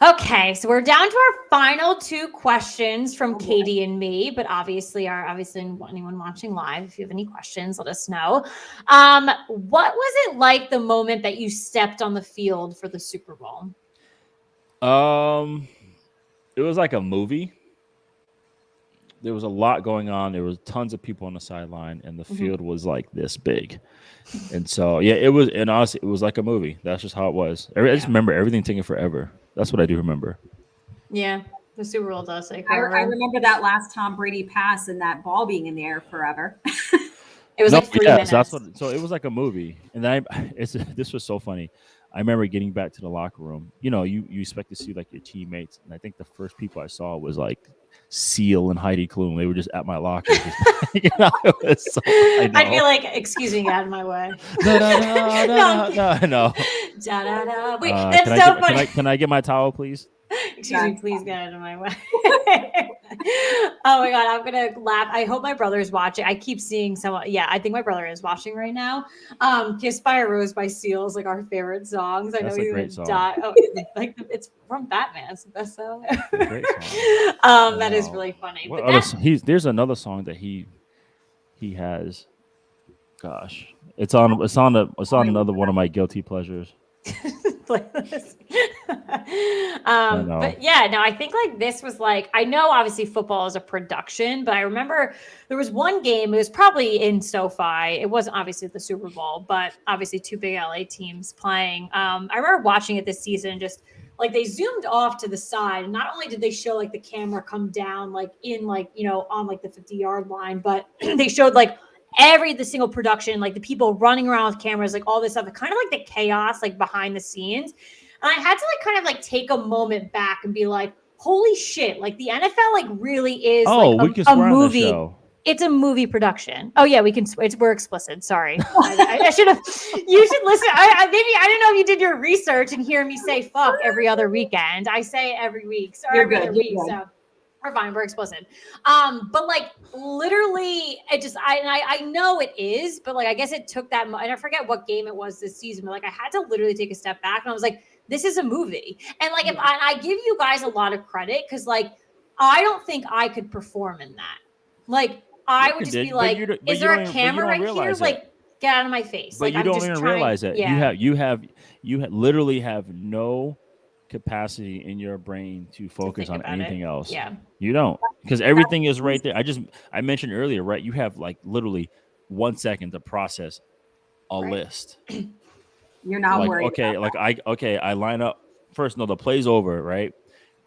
Speaker 1: Okay, so we're down to our final 2 questions from Katie and me, but obviously anyone watching live, if you have any questions, let us know. What was it like the moment that you stepped on the field for the Super Bowl?
Speaker 3: It was like a movie. There was a lot going on. There was tons of people on the sideline, and the field was like this big. And so, yeah, it was. And honestly, it was like a movie. That's just how it was. I just remember everything taking forever. That's what I do remember.
Speaker 1: Yeah, the Super Bowl does take
Speaker 2: I
Speaker 1: forever.
Speaker 2: remember that last Tom Brady pass and that ball being in the air forever.
Speaker 1: It was like 3 minutes.
Speaker 3: So it was like a movie. And then this was so funny. I remember getting back to the locker room. You know, you expect to see like your teammates, and I think the first people I saw was like Seal and Heidi Klum. They were just at my locker. You know,
Speaker 1: I'd be like, "Excuse me, get out of my way."
Speaker 3: No.
Speaker 1: Wait, that's so funny.
Speaker 3: Can I get my towel, please?
Speaker 1: Excuse me, please get out of my way. Oh my God, I'm gonna laugh. I hope my brother is watching. I keep seeing someone. Yeah, I think my brother is watching right now. "Kissed by a Rose" by Seal is like our favorite songs. I
Speaker 3: That's
Speaker 1: know
Speaker 3: a
Speaker 1: he's
Speaker 3: great
Speaker 1: gonna
Speaker 3: song.
Speaker 1: die. Oh, like it's from Batman. It's the best song.
Speaker 3: Great song.
Speaker 1: That is really funny.
Speaker 3: What
Speaker 1: But
Speaker 3: other, there's another song that he has. Gosh, it's on another one of my guilty pleasures.
Speaker 1: playlist. But yeah, no, I think like this was like, I know obviously football is a production, but I remember there was one game, it was probably in SoFi. It wasn't obviously the Super Bowl, but obviously 2 big LA teams playing. I remember watching it this season, just like they zoomed off to the side. And not only did they show like the camera come down, like in like, you know, on like the 50-yard line, but they showed like the single production, like the people running around with cameras, like all this stuff, kind of like the chaos, like behind the scenes. And I had to like kind of like take a moment back and be like, holy shit, like the NFL like really is like a movie. It's a movie production. Oh yeah, we're explicit. Sorry. I should have, you should listen. Maybe, I don't know if you did your research and hear me say fuck every other weekend. I say it every week. So every other week. So we're fine. We're explicit. But like literally I know it is, but like, I guess it took that, and I forget what game it was this season, but like I had to literally take a step back and I was like, this is a movie. And like, if I give you guys a lot of credit, because like, I don't think I could perform in that. Like, I would just be like, is there a camera right here? Like, get out of my face.
Speaker 3: But
Speaker 1: like,
Speaker 3: you don't even realize it.
Speaker 1: Yeah.
Speaker 3: You literally have no capacity in your brain to focus on anything else.
Speaker 1: Yeah.
Speaker 3: You don't, because everything is right there. I mentioned earlier, right? You have like literally 1 second to process a list.
Speaker 2: You're not
Speaker 3: like,
Speaker 2: worried.
Speaker 3: Okay, I line up first. No, the play's over, right?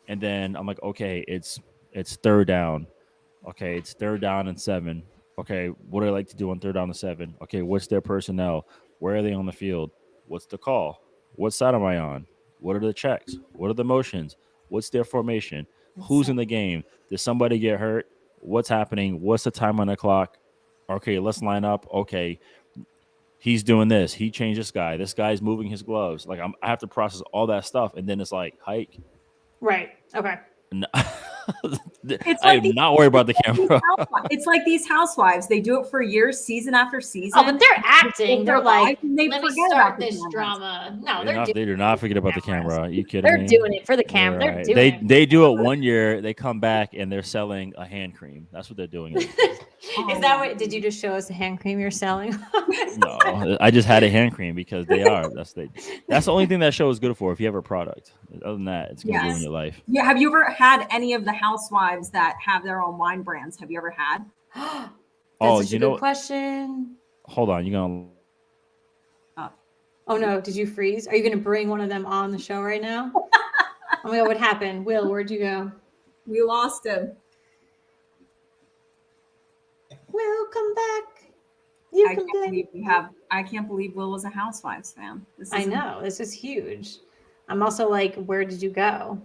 Speaker 3: And then I'm like, okay, it's third down. Okay, it's third down and 7. Okay, what do I like to do on third down and 7? Okay, what's their personnel? Where are they on the field? What's the call? What side am I on? What are the checks? What are the motions? What's their formation? Who's in the game? Did somebody get hurt? What's happening? What's the time on the clock? Okay, let's line up. Okay, he's doing this. He changed this guy. This guy's moving his gloves. Like I have to process all that stuff, and then it's like hike.
Speaker 1: Right. Okay.
Speaker 3: No. I'm not worried about the camera.
Speaker 2: It's like these housewives. They do it for years, season after season.
Speaker 1: Oh, but they're acting. They're like,
Speaker 2: let
Speaker 1: me start this drama. No,
Speaker 3: they do not forget about the camera. Are you kidding me?
Speaker 1: They're doing it for the camera.
Speaker 3: Right. They do it 1 year. They come back and they're selling a hand cream. That's what they're doing.
Speaker 1: Is that what? Did you just show us the hand cream you're selling?
Speaker 3: No, I just had a hand cream because they are. That's the only thing that show is good for. If you have a product, other than that, it's gonna ruin your life.
Speaker 2: Yeah. Have you ever had any of the housewives that have their own wine brands? Have you ever had?
Speaker 1: That's such a good question.
Speaker 3: Hold on, you're gonna.
Speaker 1: Oh no! Did you freeze? Are you gonna bring one of them on the show right now? Oh my God! What happened? Will, where'd you go?
Speaker 2: We lost him.
Speaker 1: Will, come back.
Speaker 2: I can't believe Will was a Housewives fan.
Speaker 1: I know. This is huge. I'm also like, where did you go?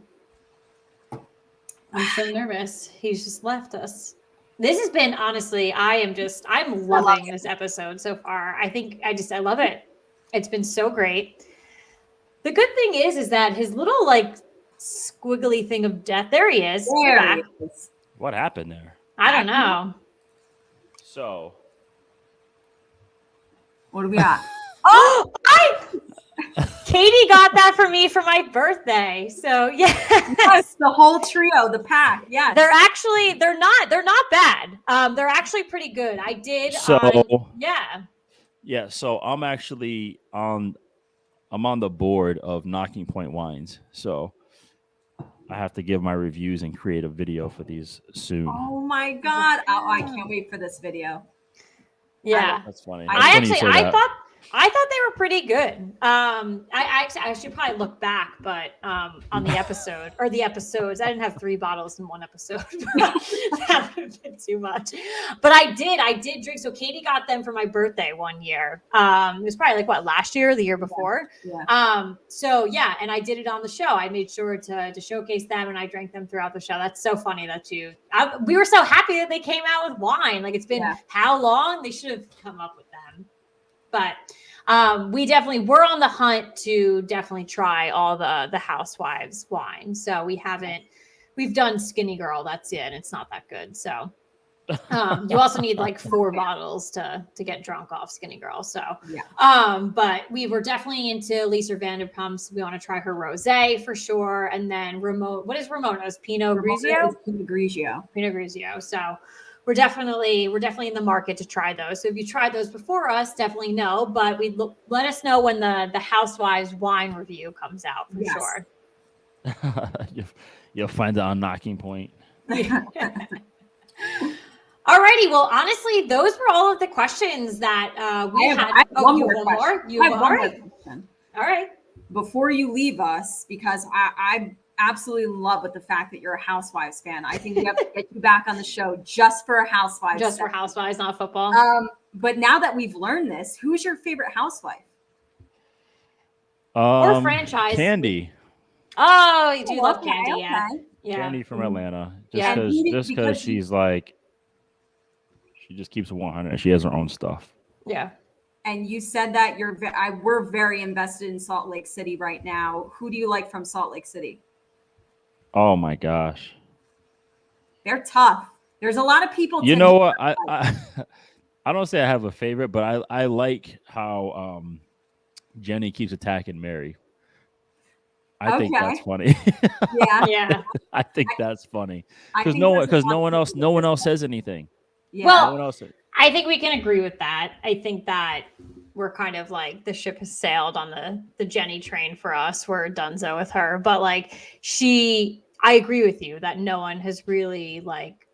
Speaker 1: I'm so nervous. He's just left us. This has been, honestly, I'm loving this episode so far. I love it. It's been so great. The good thing is that his little like squiggly thing of death, there he is.
Speaker 2: There he is.
Speaker 3: What happened there?
Speaker 1: I don't know.
Speaker 3: So,
Speaker 2: What do we got?
Speaker 1: Oh, Katie got that for me for my birthday. So
Speaker 2: Yes, the whole trio, the pack. Yes.
Speaker 1: they're not bad. They're actually pretty good. I did.
Speaker 3: So
Speaker 1: Yeah.
Speaker 3: So I'm on the board of Knocking Point Wines. So I have to give my reviews and create a video for these soon.
Speaker 2: Oh my God. Oh, I can't wait for this video.
Speaker 1: Yeah.
Speaker 3: That's funny.
Speaker 1: I thought they were pretty good. I should probably look back, but on the episodes, I didn't have 3 bottles in one episode. That would have been too much. But I did drink. So Katie got them for my birthday one year. It was probably like last year or the year before.
Speaker 2: Yeah.
Speaker 1: So yeah, and I did it on the show. I made sure to showcase them, and I drank them throughout the show. That's so funny that we were so happy that they came out with wine. Like, it's been how long? They should have come up with them. But we're on the hunt to definitely try all the Housewives wine. So we've done Skinny Girl. That's it. And it's not that good. So you also need like 4 bottles to get drunk off Skinny Girl. So, but we were definitely into Lisa Vanderpump's. We want to try her rosé for sure. And then what is Ramona's? Pinot Grigio? Pinot Grigio. So we're definitely in the market to try those. So if you tried those before us, definitely know. But let us know when the Housewives wine review comes out for sure.
Speaker 3: You'll find it on Knocking Point.
Speaker 1: Alrighty. Well, honestly, those were all of the questions that we had.
Speaker 2: I have one more
Speaker 1: question. All right.
Speaker 2: Before you leave us, because I absolutely in love with the fact that you're a Housewives fan. I think we have to get you back on the show just for a Housewives.
Speaker 1: Just for Housewives, not football.
Speaker 2: But now that we've learned this, who's your favorite housewife?
Speaker 1: Or franchise?
Speaker 3: Candy.
Speaker 1: Oh, you do love Candy, yeah.
Speaker 3: Candy from Atlanta. Just because she's like, she just keeps it 100. She has her own stuff.
Speaker 1: Yeah.
Speaker 2: And you said that we're very invested in Salt Lake City right now. Who do you like from Salt Lake City?
Speaker 3: Oh my gosh.
Speaker 2: They're tough. There's a lot of people.
Speaker 3: You know what? I don't say I have a favorite, but I like how Jenny keeps attacking Mary. I think that's funny.
Speaker 2: Yeah.
Speaker 3: I think that's funny because no one else says anything.
Speaker 2: Yeah.
Speaker 1: Well,
Speaker 3: no one else.
Speaker 1: I think we can agree with that. I think that we're kind of like the ship has sailed on the Jenny train for us. We're donezo with her, but like I agree with you that no one has really like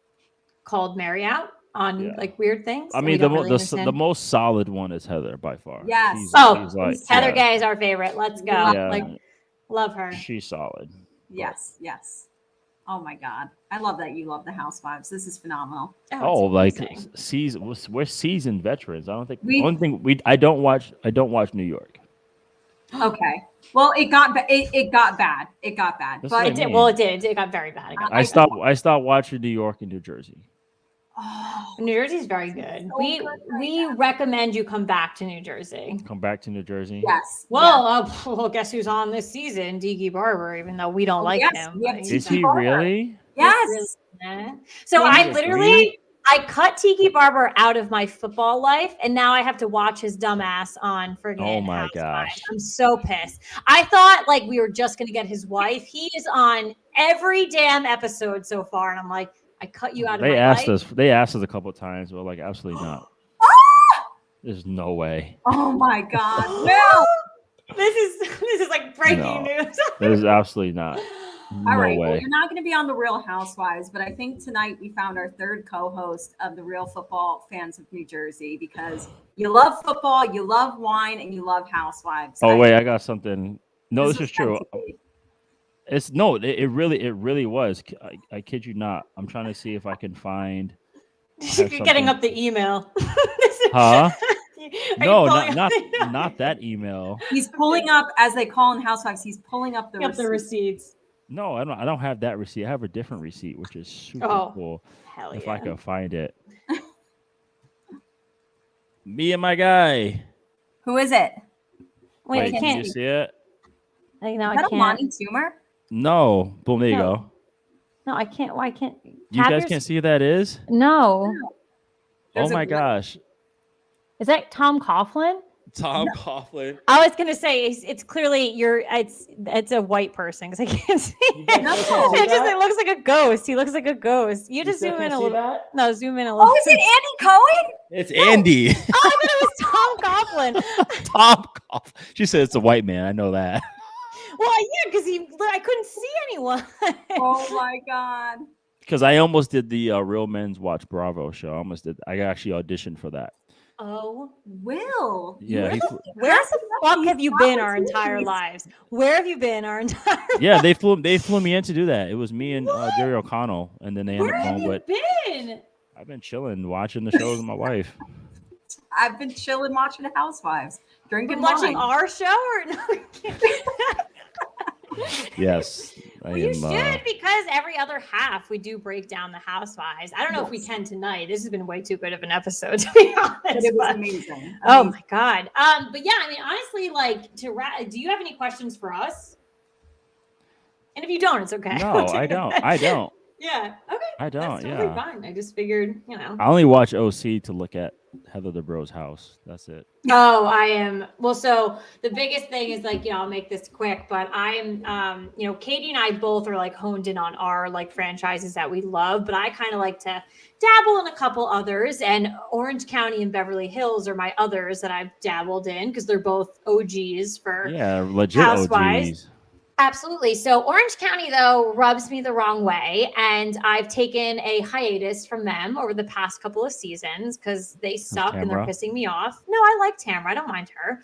Speaker 1: called Mary out on like weird things.
Speaker 3: I mean, the most solid one is Heather by far.
Speaker 2: Yes.
Speaker 3: She's like,
Speaker 1: Heather Gay is our favorite. Let's go.
Speaker 3: Yeah.
Speaker 1: Like, love her.
Speaker 3: She's solid.
Speaker 2: Yes. Oh my God. I love that you love the Housewives. This is phenomenal.
Speaker 3: We're seasoned veterans. I don't think I don't watch New York.
Speaker 2: Okay. Well, it got bad. It got bad.
Speaker 3: But
Speaker 1: it did. Well, it did. It got very bad.
Speaker 3: I stopped watching New York and New Jersey.
Speaker 2: Oh,
Speaker 1: New Jersey's very good.
Speaker 2: So
Speaker 1: we recommend you come back to New Jersey.
Speaker 3: Come back to New Jersey.
Speaker 2: Yes.
Speaker 1: Well, guess who's on this season? Tiki Barber, even though we don't like him.
Speaker 3: Is he really?
Speaker 2: Yes.
Speaker 1: So I cut Tiki Barber out of my football life, and now I have to watch his dumbass on friggin'
Speaker 3: Oh my
Speaker 1: Housewives.
Speaker 3: gosh.
Speaker 1: I'm so pissed. I thought like we were just gonna get his wife. He is on every damn episode so far, and I'm like, I cut you out of my life.
Speaker 3: They asked us a couple of times. We're like, absolutely not. There's no way.
Speaker 2: Oh my God. Well,
Speaker 1: this is like breaking news.
Speaker 3: There's absolutely not. No
Speaker 2: all right.
Speaker 3: way.
Speaker 2: Well, you're not going to be on the Real Housewives, but I think tonight we found our third co-host of the Real Football Fans of New Jersey, because you love football, you love wine, and you love Housewives.
Speaker 3: Oh wait, I got something. No, this is true. It really was. I kid you not. I'm trying to see if I can find.
Speaker 1: You're getting up the email.
Speaker 3: Huh? No, not that email.
Speaker 2: He's pulling up, as they call in Housewives. He's pulling up the
Speaker 1: receipts.
Speaker 3: No, I don't have that receipt. I have a different receipt, which is super cool.
Speaker 1: Hell
Speaker 3: If
Speaker 1: yeah.
Speaker 3: I can find it. Me and my guy.
Speaker 2: Who is it?
Speaker 1: Wait, I
Speaker 3: can
Speaker 1: can't.
Speaker 3: you see it?
Speaker 1: Like, no,
Speaker 2: Is
Speaker 1: I
Speaker 2: that a
Speaker 1: can't.
Speaker 2: Monty tumor?
Speaker 3: No. Boom, there you
Speaker 1: No.
Speaker 3: go.
Speaker 1: No, I can't. Why can't
Speaker 3: You guys can't see who that is?
Speaker 1: No.
Speaker 2: There's
Speaker 3: Oh
Speaker 2: a
Speaker 3: my
Speaker 2: glitch.
Speaker 3: gosh.
Speaker 1: Is that Tom Coughlin?
Speaker 3: Tom Coughlin.
Speaker 1: I was gonna say it's clearly it's a white person because I can't see it.
Speaker 2: No.
Speaker 1: It looks like a ghost. He looks like a ghost. You just zoom in a little.
Speaker 3: That?
Speaker 1: No, zoom in a little.
Speaker 2: Oh, is it Andy Cohen?
Speaker 3: It's Andy.
Speaker 1: Oh, I thought it was Tom Coughlin.
Speaker 3: Tom Coughlin. She said it's a white man. I know that.
Speaker 1: Well, yeah, because I couldn't see anyone.
Speaker 2: Oh my God.
Speaker 3: Because I almost did the Real Men's Watch Bravo show. I actually auditioned for that.
Speaker 1: Oh,
Speaker 2: Will.
Speaker 3: Yeah.
Speaker 1: where the fuck have you been our entire lives? Where have you been our entire
Speaker 3: Yeah, they flew me in to do that. It was me and Jerry O'Connell, and then they ended
Speaker 1: Where
Speaker 3: up
Speaker 1: have
Speaker 3: going
Speaker 1: you
Speaker 3: with.
Speaker 1: been?
Speaker 3: I've been chilling, watching the shows with my wife.
Speaker 2: I've been chilling watching the Housewives, drinking
Speaker 1: Watching
Speaker 2: wine.
Speaker 1: our show or no?
Speaker 3: Yes,
Speaker 1: Well, you should, because every other half we do break down the Housewives. I don't know if we can tonight. This has been way too good of an episode, to be honest.
Speaker 2: But it was amazing.
Speaker 1: Oh my God. But yeah, I mean, honestly, like do you have any questions for us? And if you don't, it's okay.
Speaker 3: No, I don't. I don't.
Speaker 1: Yeah. Okay.
Speaker 3: I don't.
Speaker 1: That's totally
Speaker 3: Yeah.
Speaker 1: fine. I just figured,
Speaker 3: I only watch OC to look at Heather Dubrow's house. That's it.
Speaker 1: Oh, I am. Well, so the biggest thing is like, I'll make this quick, but I'm, Katie and I both are like honed in on our like franchises that we love, but I kind of like to dabble in a couple others, and Orange County and Beverly Hills are my others that I've dabbled in because they're both OGs for
Speaker 3: legit
Speaker 1: Housewives.
Speaker 3: OGs.
Speaker 1: Absolutely. So Orange County, though, rubs me the wrong way. And I've taken a hiatus from them over the past couple of seasons because they suck and they're pissing me off. No, I like Tamra. I don't mind her.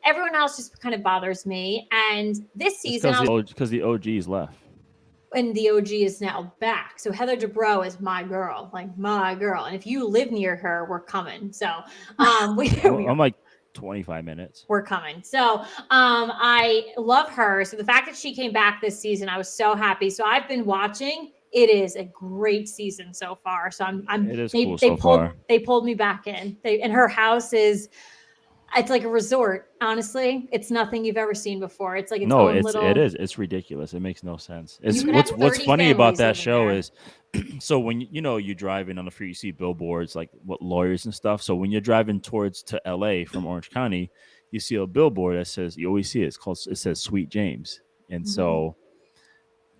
Speaker 1: Everyone else just kind of bothers me. And this season,
Speaker 3: because the OGs left.
Speaker 1: And the OG is now back. So Heather Dubrow is my girl, like my girl. And if you live near her, we're coming. So
Speaker 3: I'm like 25 minutes.
Speaker 1: We're coming. So I love her. So the fact that she came back this season, I was so happy. So I've been watching. It is a great season so far. So
Speaker 3: it is cool so far.
Speaker 1: They pulled me back in. And her house it's like a resort. Honestly, it's nothing you've ever seen before. It's like
Speaker 3: it is. It's ridiculous. It makes no sense. What's funny about that show is, so when you're driving on the street, you see billboards like what lawyers and stuff. So when you're driving to LA from Orange County, you see a billboard that says, you always see it says Sweet James. And so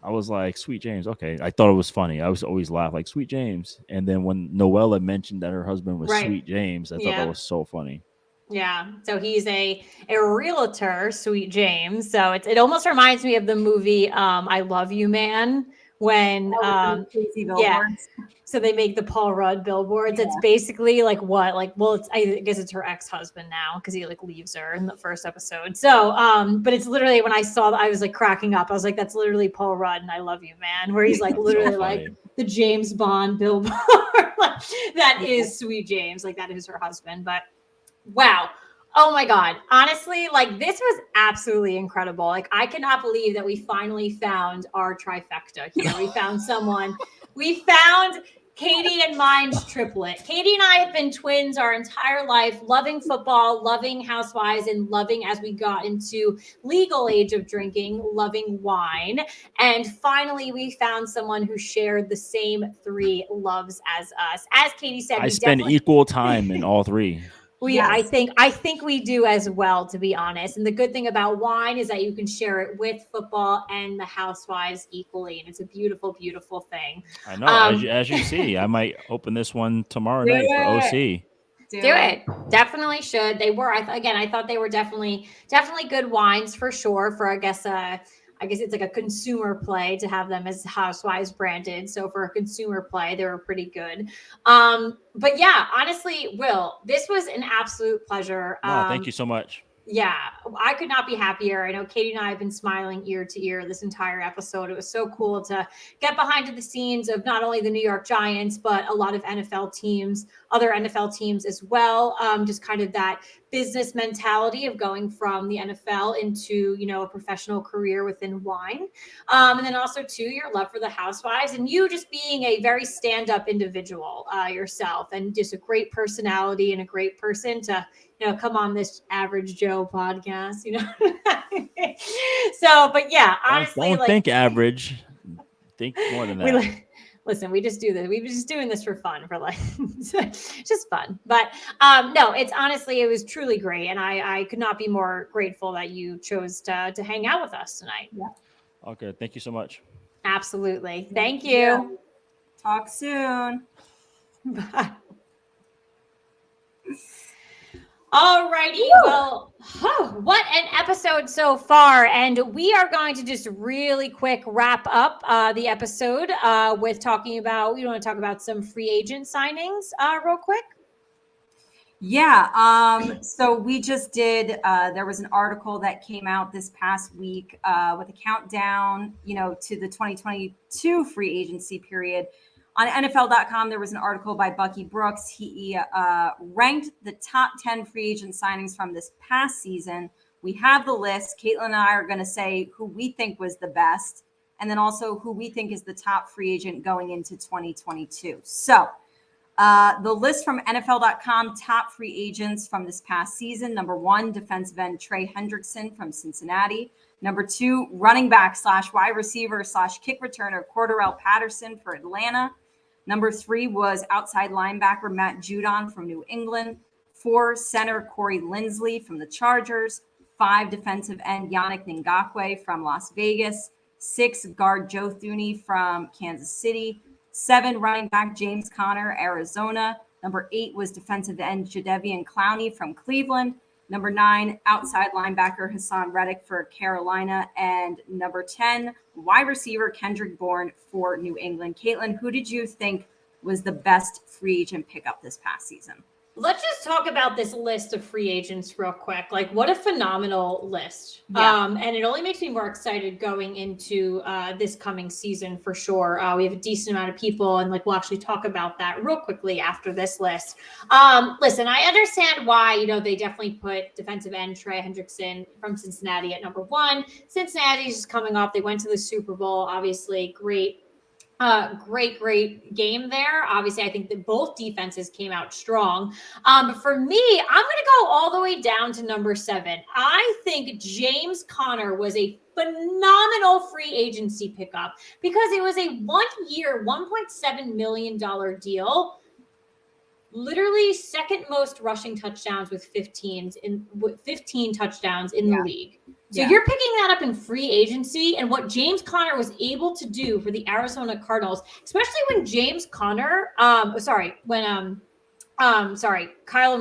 Speaker 3: I was like, Sweet James. Okay. I thought it was funny. I was always laugh like Sweet James. And then when Noella mentioned that her husband was Sweet James, I thought that was so funny.
Speaker 1: Yeah. So he's a realtor, Sweet James. So it almost reminds me of the movie I Love You Man, when
Speaker 2: crazy billboards.
Speaker 1: So they make the Paul Rudd billboards. It's basically like what? Like, well, I guess it's her ex-husband now because he like leaves her in the first episode. So but it's literally, when I saw that, I was like cracking up. I was like, that's literally Paul Rudd and I Love You Man, where he's like literally like the James Bond billboard. That is Sweet James. Like that is her husband. But wow. Oh my God. Honestly, like this was absolutely incredible. Like I cannot believe that we finally found our trifecta here. We found someone. We found Katie and mine's triplet. Katie and I have been twins our entire life, loving football, loving Housewives, and loving, as we got into legal age of drinking, loving wine. And finally, we found someone who shared the same three loves as us. As Katie said,
Speaker 3: I spend equal time in all three.
Speaker 1: I think we do as well, to be honest. And the good thing about wine is that you can share it with football and the Housewives equally. And it's a beautiful, beautiful thing.
Speaker 3: I know. As you see, I might open this one tomorrow night for OC.
Speaker 1: Do it. Definitely should. They were. I thought they were definitely good wines for sure. For I guess it's like a consumer play to have them as Housewives branded. So for a consumer play, they were pretty good. But yeah, honestly, Will, this was an absolute pleasure.
Speaker 3: Thank you so much.
Speaker 1: Yeah, I could not be happier. I know Katie and I have been smiling ear to ear this entire episode. It was so cool to get behind the scenes of not only the New York Giants, but a lot of NFL teams, other NFL teams as well. Just kind of that business mentality of going from the NFL into, a professional career within wine. And then also, too, your love for the Housewives and you just being a very stand-up individual yourself and just a great personality and a great person to come on this Average Joe podcast, So, but yeah, honestly,
Speaker 3: don't think average. Think more than that.
Speaker 1: Listen, we just do this. We've been just doing this for fun, for just fun. But no, it's honestly, it was truly great. And I could not be more grateful that you chose to hang out with us tonight.
Speaker 2: Yeah.
Speaker 3: Okay. Thank you so much.
Speaker 1: Absolutely. Thank you.
Speaker 2: Talk soon.
Speaker 1: Bye. All righty. Well, what an episode so far. And we are going to just really quick wrap up the episode with talking about, we want to talk about some free agent signings real quick.
Speaker 2: Yeah. So we just did, there was an article that came out this past week with a countdown, to the 2022 free agency period. On NFL.com, there was an article by Bucky Brooks. He ranked the top 10 free agent signings from this past season. We have the list. Caitlin and I are going to say who we think was the best, and then also who we think is the top free agent going into 2022. So the list from NFL.com, top free agents from this past season. Number 1, defensive end Trey Hendrickson from Cincinnati. Number 2, running back / wide receiver / kick returner Cordarrelle Patterson for Atlanta. Number 3 was outside linebacker Matt Judon from New England. 4, center Corey Linsley from the Chargers. 5, defensive end Yannick Ngakoue from Las Vegas. 6, guard Joe Thuney from Kansas City. 7, running back James Conner, Arizona. Number 8 was defensive end Jadeveon Clowney from Cleveland. Number 9, outside linebacker Hassan Reddick for Carolina. And number 10, wide receiver Kendrick Bourne for New England. Caitlin, who did you think was the best free agent pickup this past season?
Speaker 1: Let's just talk about this list of free agents real quick. Like, what a phenomenal list.
Speaker 2: Yeah.
Speaker 1: And it only makes me more excited going into this coming season for sure. We have a decent amount of people, and we'll actually talk about that real quickly after this list. Listen, I understand why, they definitely put defensive end Trey Hendrickson from Cincinnati at number 1. Cincinnati's just coming off. They went to the Super Bowl, obviously great game there. Obviously, I think that both defenses came out strong. But for me, I'm going to go all the way down to number 7. I think James Conner was a phenomenal free agency pickup because it was a 1-year, $1.7 million deal. Literally second most rushing touchdowns with 15 touchdowns in the league. So you're picking that up in free agency, and what James Conner was able to do for the Arizona Cardinals, especially when Kyler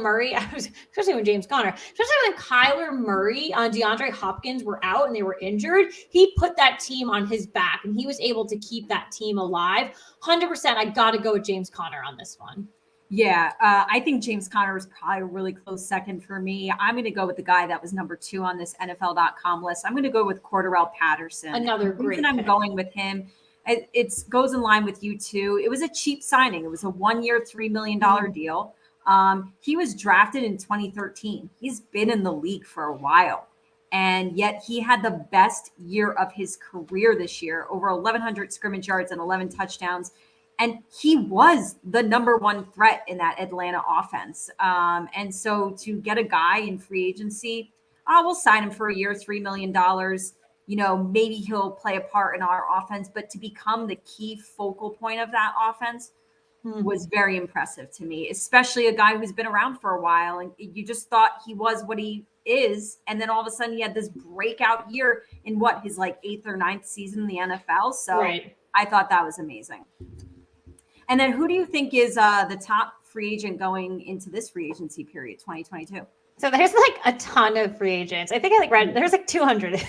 Speaker 1: Murray, especially when Kyler Murray and DeAndre Hopkins were out and they were injured, he put that team on his back and he was able to keep that team alive. 100%, I got to go with James Conner on this one.
Speaker 2: Yeah, I think James Conner is probably a really close second for me. I'm going to go with the guy that was number 2 on this NFL.com list. I'm going to go with Cordarrelle Patterson.
Speaker 1: Another great
Speaker 2: reason I'm going with him, it goes in line with you too. It was a cheap signing. It was a 1-year, $3 million deal. He was drafted in 2013. He's been in the league for a while, and yet he had the best year of his career this year, over 1,100 scrimmage yards and 11 touchdowns. And he was the number 1 threat in that Atlanta offense. And so to get a guy in free agency, we'll sign him for a year, $3 million. Maybe he'll play a part in our offense, but to become the key focal point of that offense was very impressive to me, especially a guy who's been around for a while. And you just thought he was what he is. And then all of a sudden he had this breakout year in his 8th or 9th season in the NFL. So I thought that was amazing. And then who do you think is the top free agent going into this free agency period, 2022?
Speaker 1: So there's like a ton of free agents. I think I read there's like 200.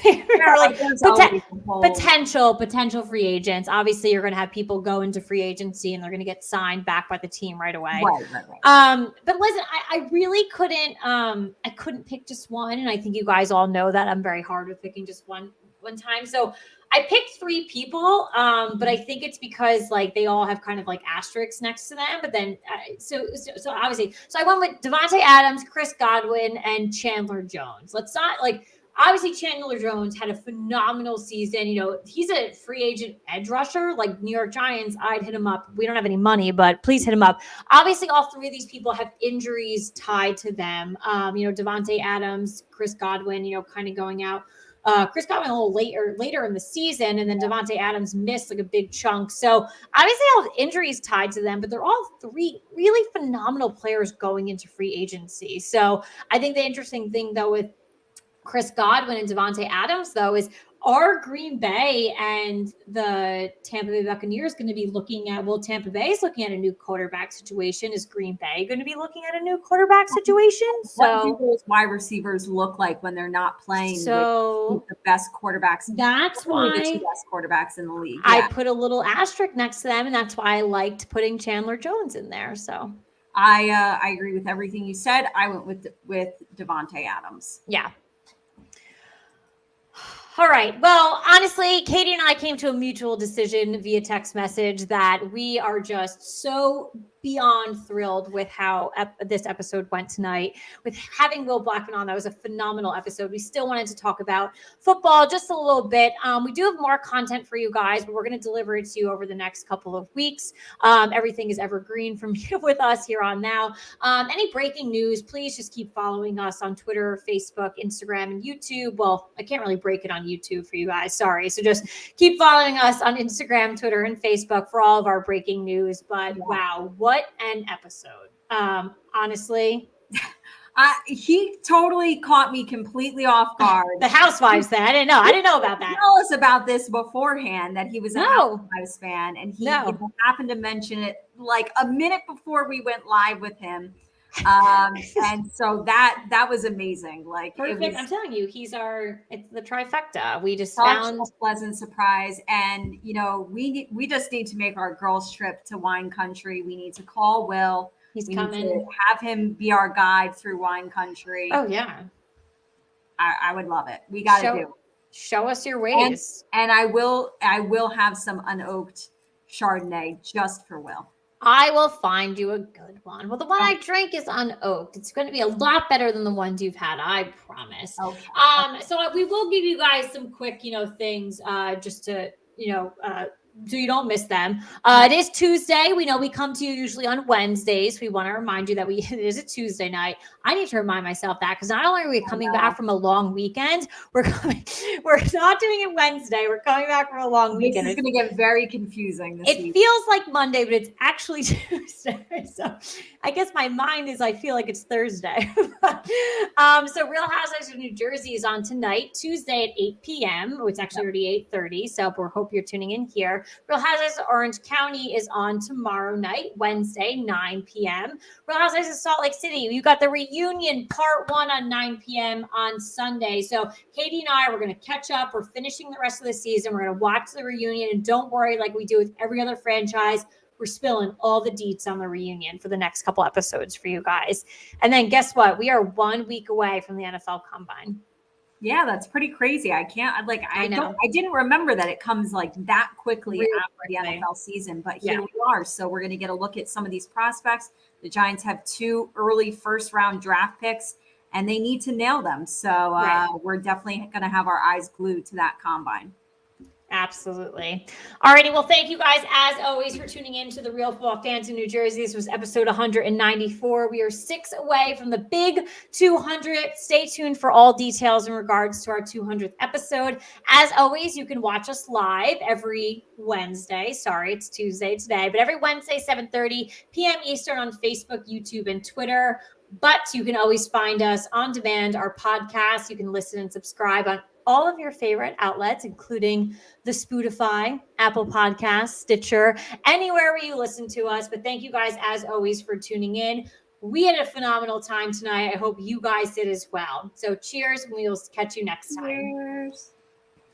Speaker 1: Potential free agents. Obviously, you're going to have people go into free agency and they're going to get signed back by the team right away.
Speaker 2: Right.
Speaker 1: But listen, I really couldn't. I couldn't pick just one, and I think you guys all know that I'm very hard with picking just one time. So I picked 3 people, but I think it's because like they all have kind of like asterisks next to them. But then, so obviously, so I went with Davante Adams, Chris Godwin, and Chandler Jones. Let's not like obviously Chandler Jones had a phenomenal season. You know, he's a free agent edge rusher, like New York Giants. I'd hit him up. We don't have any money, but please hit him up. Obviously, all 3 of these people have injuries tied to them. You know, Davante Adams, Chris Godwin, you know, kind of going out. Chris Godwin a little later in the season, and then Davante Adams missed like a big chunk. So obviously all the injuries tied to them, but they're all 3 really phenomenal players going into free agency. So I think the interesting thing though with Chris Godwin and Davante Adams though is are Green Bay and the Tampa Bay Buccaneers going to be looking at, well, Tampa Bay is looking at a new quarterback situation. Is Green Bay going to be looking at a new quarterback situation?
Speaker 2: What do those wide receivers look like when they're not playing with the best quarterbacks?
Speaker 1: That's why
Speaker 2: the 2 best quarterbacks in the league.
Speaker 1: I put a little asterisk next to them, and that's why I liked putting Chandler Jones in there. So
Speaker 2: I agree with everything you said. I went with Davante Adams.
Speaker 1: Yeah. All right. Well, honestly, Katie and I came to a mutual decision via text message that we are just so beyond thrilled with how this episode went tonight. With having Will Blackmon on, that was a phenomenal episode. We still wanted to talk about football just a little bit. We do have more content for you guys, but we're going to deliver it to you over the next couple of weeks. Everything is evergreen from here with us here on now. Any breaking news, please just keep following us on Twitter, Facebook, Instagram, and YouTube. Well, I can't really break it on YouTube for you guys. Sorry. So just keep following us on Instagram, Twitter, and Facebook for all of our breaking news. But wow, what an episode. Honestly.
Speaker 2: He totally caught me completely off guard.
Speaker 1: The Housewives thing. I didn't know about that.
Speaker 2: Tell us about this beforehand that he was a Housewives fan, and he happened to mention it like a minute before we went live with him. And so that was amazing. Like
Speaker 1: perfect. I'm telling you, it's the trifecta. We just
Speaker 2: found a pleasant surprise. And you know, we just need to make our girls trip to wine country. We need to call Will.
Speaker 1: He's
Speaker 2: coming. Need to have him be our guide through wine country.
Speaker 1: Oh yeah.
Speaker 2: I would love it. We got to
Speaker 1: show us your ways.
Speaker 2: And I will have some unoaked Chardonnay just for Will.
Speaker 1: I will find you a good one. Well, the one I drink is unoaked. It's going to be a lot better than the ones you've had. I promise. Okay. So we will give you guys some quick, things just to, so you don't miss them. It is Tuesday. We know we come to you usually on Wednesdays. We want to remind you that it is a Tuesday night. I need to remind myself that because not only are we coming back from a long weekend, we're not doing it Wednesday. We're coming back from a long weekend.
Speaker 2: It's going to get very confusing this week.
Speaker 1: It feels like Monday, but it's actually Tuesday. So I guess my mind is, I feel like it's Thursday. So Real Housewives of New Jersey is on tonight, Tuesday at 8 p.m. It's actually already 8:30. So we hope you're tuning in here. Real Housewives of Orange County is on tomorrow night, Wednesday, 9 p.m. Real Housewives of Salt Lake City, you got the reunion part 1 on 9 p.m. on Sunday. So Katie and I, we're going to catch up. We're finishing the rest of the season. We're going to watch the reunion. And don't worry, like we do with every other franchise, we're spilling all the deets on the reunion for the next couple episodes for you guys. And then guess what? We are 1 week away from the NFL Combine.
Speaker 2: Yeah, that's pretty crazy. I didn't remember that it comes like that quickly after the NFL season, but here we are. So we're going to get a look at some of these prospects. The Giants have 2 early first-round draft picks, and they need to nail them. So we're definitely going to have our eyes glued to that combine.
Speaker 1: Absolutely. All righty. Well, thank you guys, as always, for tuning in to the Real Football Fans in New Jersey. This was episode 194. We are 6 away from the big 200. Stay tuned for all details in regards to our 200th episode. As always, you can watch us live every Wednesday. Sorry, it's Tuesday today, but every Wednesday, 7:30 p.m. Eastern on Facebook, YouTube, and Twitter. But you can always find us on demand, our podcast. You can listen and subscribe on all of your favorite outlets, including the Spotify, Apple Podcasts, Stitcher, anywhere where you listen to us. But thank you guys, as always, for tuning in. We had a phenomenal time tonight. I hope you guys did as well. So cheers. We'll catch you next time.
Speaker 2: Cheers.